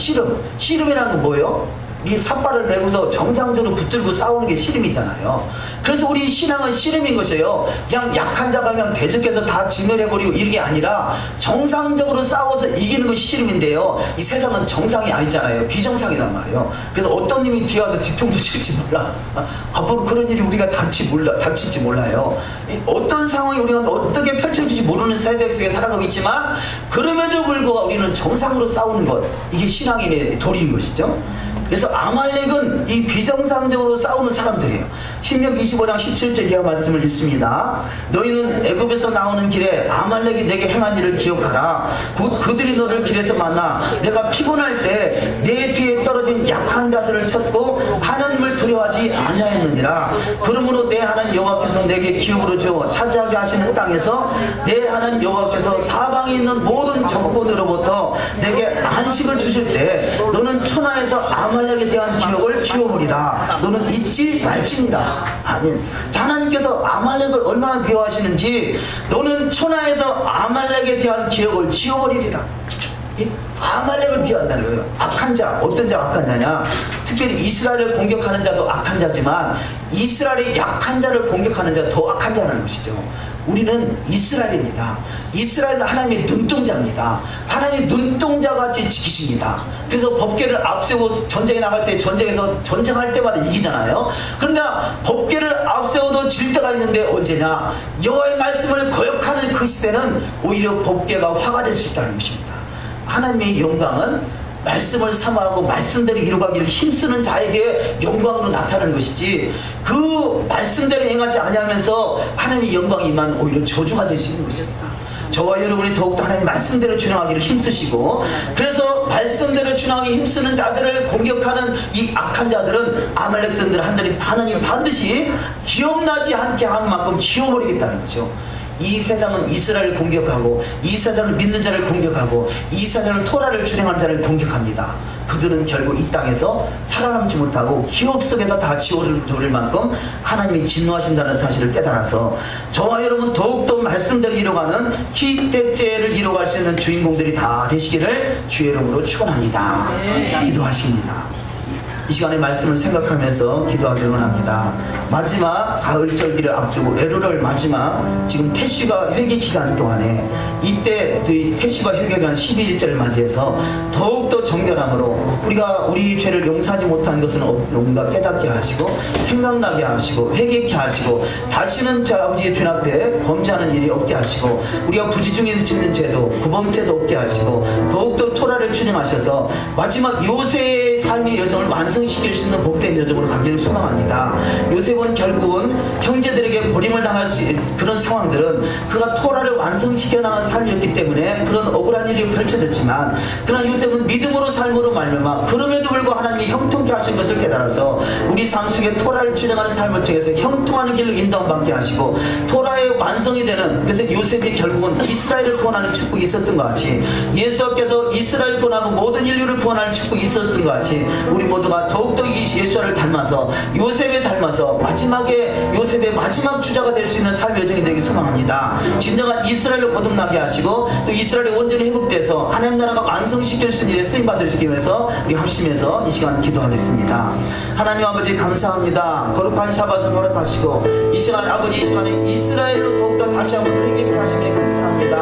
씨름이라는 건 뭐예요? 이 삿발을 메고서 정상적으로 붙들고 싸우는 게 씨름이잖아요. 그래서 우리 신앙은 씨름인 것이에요. 그냥 약한 자가 그냥 대적해서 다 진멸해버리고 이런 게 아니라 정상적으로 싸워서 이기는 것이 씨름인데요, 이 세상은 정상이 아니잖아요. 비정상이란 말이에요. 그래서 어떤 님이 뒤에 와서 뒤통수 칠지 몰라. 앞으로 그런 일이 우리가 닥칠지 몰라요. 어떤 상황이 우리가 어떻게 펼쳐질지 모르는 세상 속에 살아가고 있지만 그럼에도 불구하고 우리는 정상으로 싸우는 것, 이게 신앙인의 도리인 것이죠. 그래서 아말렉은 이 비정상적으로 싸우는 사람들이에요. 신명 25장 17절 이하 말씀을 읽습니다. 너희는 애굽에서 나오는 길에 아말렉이 내게 행한 일을 기억하라. 곧 그들이 너를 길에서 만나 내가 피곤할 때 내 뒤에 떨어진 약한 자들을 쳤고 하나님을 두려워하지 아니하였느니라. 그러므로 내 하나님 여호와께서 내게 기업으로 주어 차지하게 하시는 땅에서 내 하나님 여호와께서 사방에 있는 모든 적군으로부터 내게 안식을 주실 때 너는 천하에서 아말렉에 대한 기억을 지워버리라. 너는 잊지 말지니라. 아멘. 하나님께서 아말렉을 얼마나 미워하시는지 너는 천하에서 아말렉에 대한 기억을 지워버리리라. 아말렉을 미워한다는 거예요. 악한 자, 어떤 자가 악한 자냐? 특별히 이스라엘을 공격하는 자도 악한 자지만 이스라엘의 약한 자를 공격하는 자가 더 악한 자라는 것이죠. 우리는 이스라엘입니다. 이스라엘은 하나님의 눈동자입니다. 하나님의 눈동자같이 지키십니다. 그래서 법궤를 앞세우고 전쟁에 나갈 때 전쟁에서 전쟁할 때마다 이기잖아요. 그러나 법궤를 앞세워도 질 때가 있는데 언제냐? 여호와의 말씀을 거역하는 그 시대는 오히려 법궤가 화가 될 수 있다는 것입니다. 하나님의 영광은 말씀을 사모하고 말씀대로 이루가기를 힘쓰는 자에게 영광으로 나타나는 것이지, 그 말씀대로 행하지 아니하면서 하나님의 영광이 임하면 오히려 저주가 되시는 것입니다. 저와 여러분이 더욱더 하나님 말씀대로 준행하기를 힘쓰시고, 그래서 말씀대로 준행하기 힘쓰는 자들을 공격하는 이 악한 자들은 아말렉 백성들을 하나님 반드시 기억나지 않게 하는 만큼 지워버리겠다는 거죠. 이 세상은 이스라엘을 공격하고 이 세상을 믿는 자를 공격하고 이 세상은 토라를 준행하는 자를 공격합니다. 그들은 결국 이 땅에서 살아남지 못하고 기억 속에서 다 지워질 만큼 하나님이 진노하신다는 사실을 깨달아서 저와 여러분 더욱더 말씀대로 이뤄가는 기대죄를 이뤄갈 수 있는 주인공들이 다 되시기를 주의 이름으로 축원합니다. 기도하십니다. 이 시간에 말씀을 생각하면서 기도하기를 원합니다. 마지막 가을절기를 앞두고 에루럴 마지막 지금 태슈가 회개 기간 동안에 이때 태슈가 회개 기간 12일째를 맞이해서 더욱더 정결함으로 우리가 우리 죄를 용서하지 못한 것은 뭔가 깨닫게 하시고 생각나게 하시고 회개케 하시고 다시는 아버지의 주 앞에 범죄하는 일이 없게 하시고 우리가 부지중에 짓는 죄도 구범죄도 없게 하시고 더욱더 토라를 추념하셔서 마지막 요새의 삶의 여정을 완성시킬 수 있는 복된 여정으로 가기를 소망합니다. 요셉은 결국은 형제들에게 버림을 당할 수 있는 그런 상황들은 그가 토라를 완성시켜 나간 삶이었기 때문에 그런 억울한 일이 펼쳐졌지만, 그러나 요셉은 믿음으로 삶으로 말미암아 그럼에도 불구하고 하나님이 형통케 하신 것을 깨달아서 우리 삶 속에 토라를 준행하는 삶을 통해서 형통하는 길로 인도받게 하시고 토라의 완성이 되는, 그래서 요셉이 결국은 이스라엘을 구원하는 축복이 있었던 것 같이, 예수께서 이스라엘 구원하고 모든 인류를 구원하는 축복이 있었던 것 같이, 우리 모두가 더욱더 이 예수를 닮아서 요셉에 닮아서 마지막에 요셉의 마지막 주자가 될 수 있는 삶의 여정이 되기 소망합니다. 진정한 이스라엘을 거듭나게 하시고 또 이스라엘이 온전히 회복돼서 하나님 나라가 완성시킬 수 있는 일에 쓰임받으시기 위해서 우리 합심해서 이 시간 기도하겠습니다. 하나님 아버지 감사합니다. 거룩한 샤밧을 허락하시고 이 시간에 아버지, 이 시간에 이스라엘로 더욱더 다시 한번 회개케 하시니 감사합니다.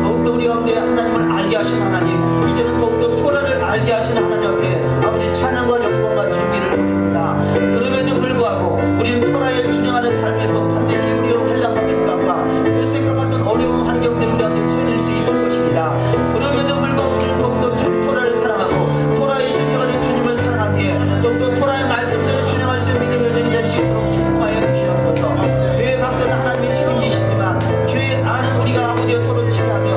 더욱더 우리 가운데 하나님을 알게 하신 하나님, 이제는 더욱더 토라를 알게 하신 하나님 앞에 아버지 찬양과 영광과 존귀를 드립니다. 그럼에도 불구하고 우리는 토라에 준행하는 삶에서 반드시 우리로 환난과 핍박과 요셉과 같은 어려운 환경들이 우리 가운데 처해질 수 있을 것입니다. 그럼에도 불구하고 우리는 더욱더 토라를 사랑하고 토라의 실제가된 주님을 사랑하기에 더욱더 토라의 말씀대로 준행할 수 있는 믿음의 여정이 될 수 있도록 축복하여 주시옵소서. 교회 밖은 하나님이 책임지시지만 교회 안은 우리가 아버지와 서로 지켜하며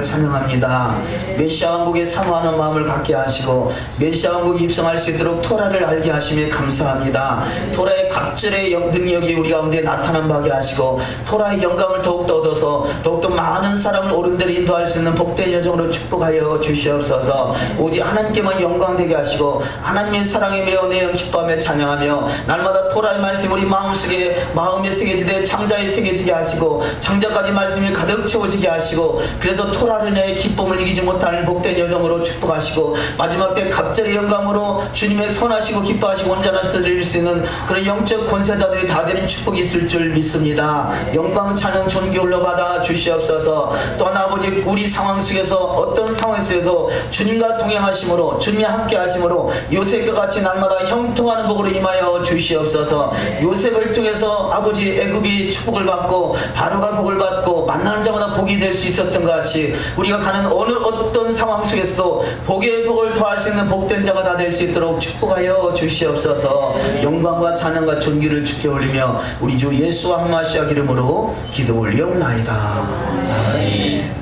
주님을 찬양합니다. 메시아 왕국에 사모하는 마음을 갖게 하시고 메시아 왕국에 입성할 수 있도록 토라를 알게 하심에 감사합니다. 토라의 각절의 능력이 우리 가운데 나타나게 하시고 토라의 영감을 더욱더 얻어서 더욱더 많은 사람을 옳은 데로 인도할 수 있는 복된 여정으로 축복하여 주시옵소서. 오직 하나님께만 영광되게 하시고 하나님의 사랑에 매어 내어 기뻐하며 찬양하며 날마다 토라의 말씀 우리 마음속에 마음에 새겨지되 창자에 새겨지게 하시고 창자까지 말씀이 가득 채워지게 하시고 그래서 토라를 인해 기쁨을 이기지 못하는 복된 여정으로 축복하시고 마지막 때 갑절의 영감으로 주님의 선하시고 기뻐하시고 온전한 뜻을 이룰 수 있는 그런 영적 권세자들이 다 되는 축복이 있을 줄 믿습니다. 영광 찬양 존귀 올려받아 주시옵소서. 또한 아버지 우리 상황 속에서 어떤 상황 속에도 주님과 동행하심으로 주님이 함께 하심으로 요셉과 같이 날마다 형통하는 복으로 임하여 주시옵소서. 요셉을 통해서 아버지 애굽이 축복을 받고 바로가 복을 받고 만나는 자마다 복이 될 수 있었던 것 같이 우리가 가는 어느 어떤 상황 속에서도 복의 복을 더할 수 있는 복된 자가 다 될 수 있도록 축복하여 주시옵소서. 영광과 찬양과 존귀를 주께 올리며 우리 주 예수 한마시아 이름으로 기도 올리옵나이다. 아멘.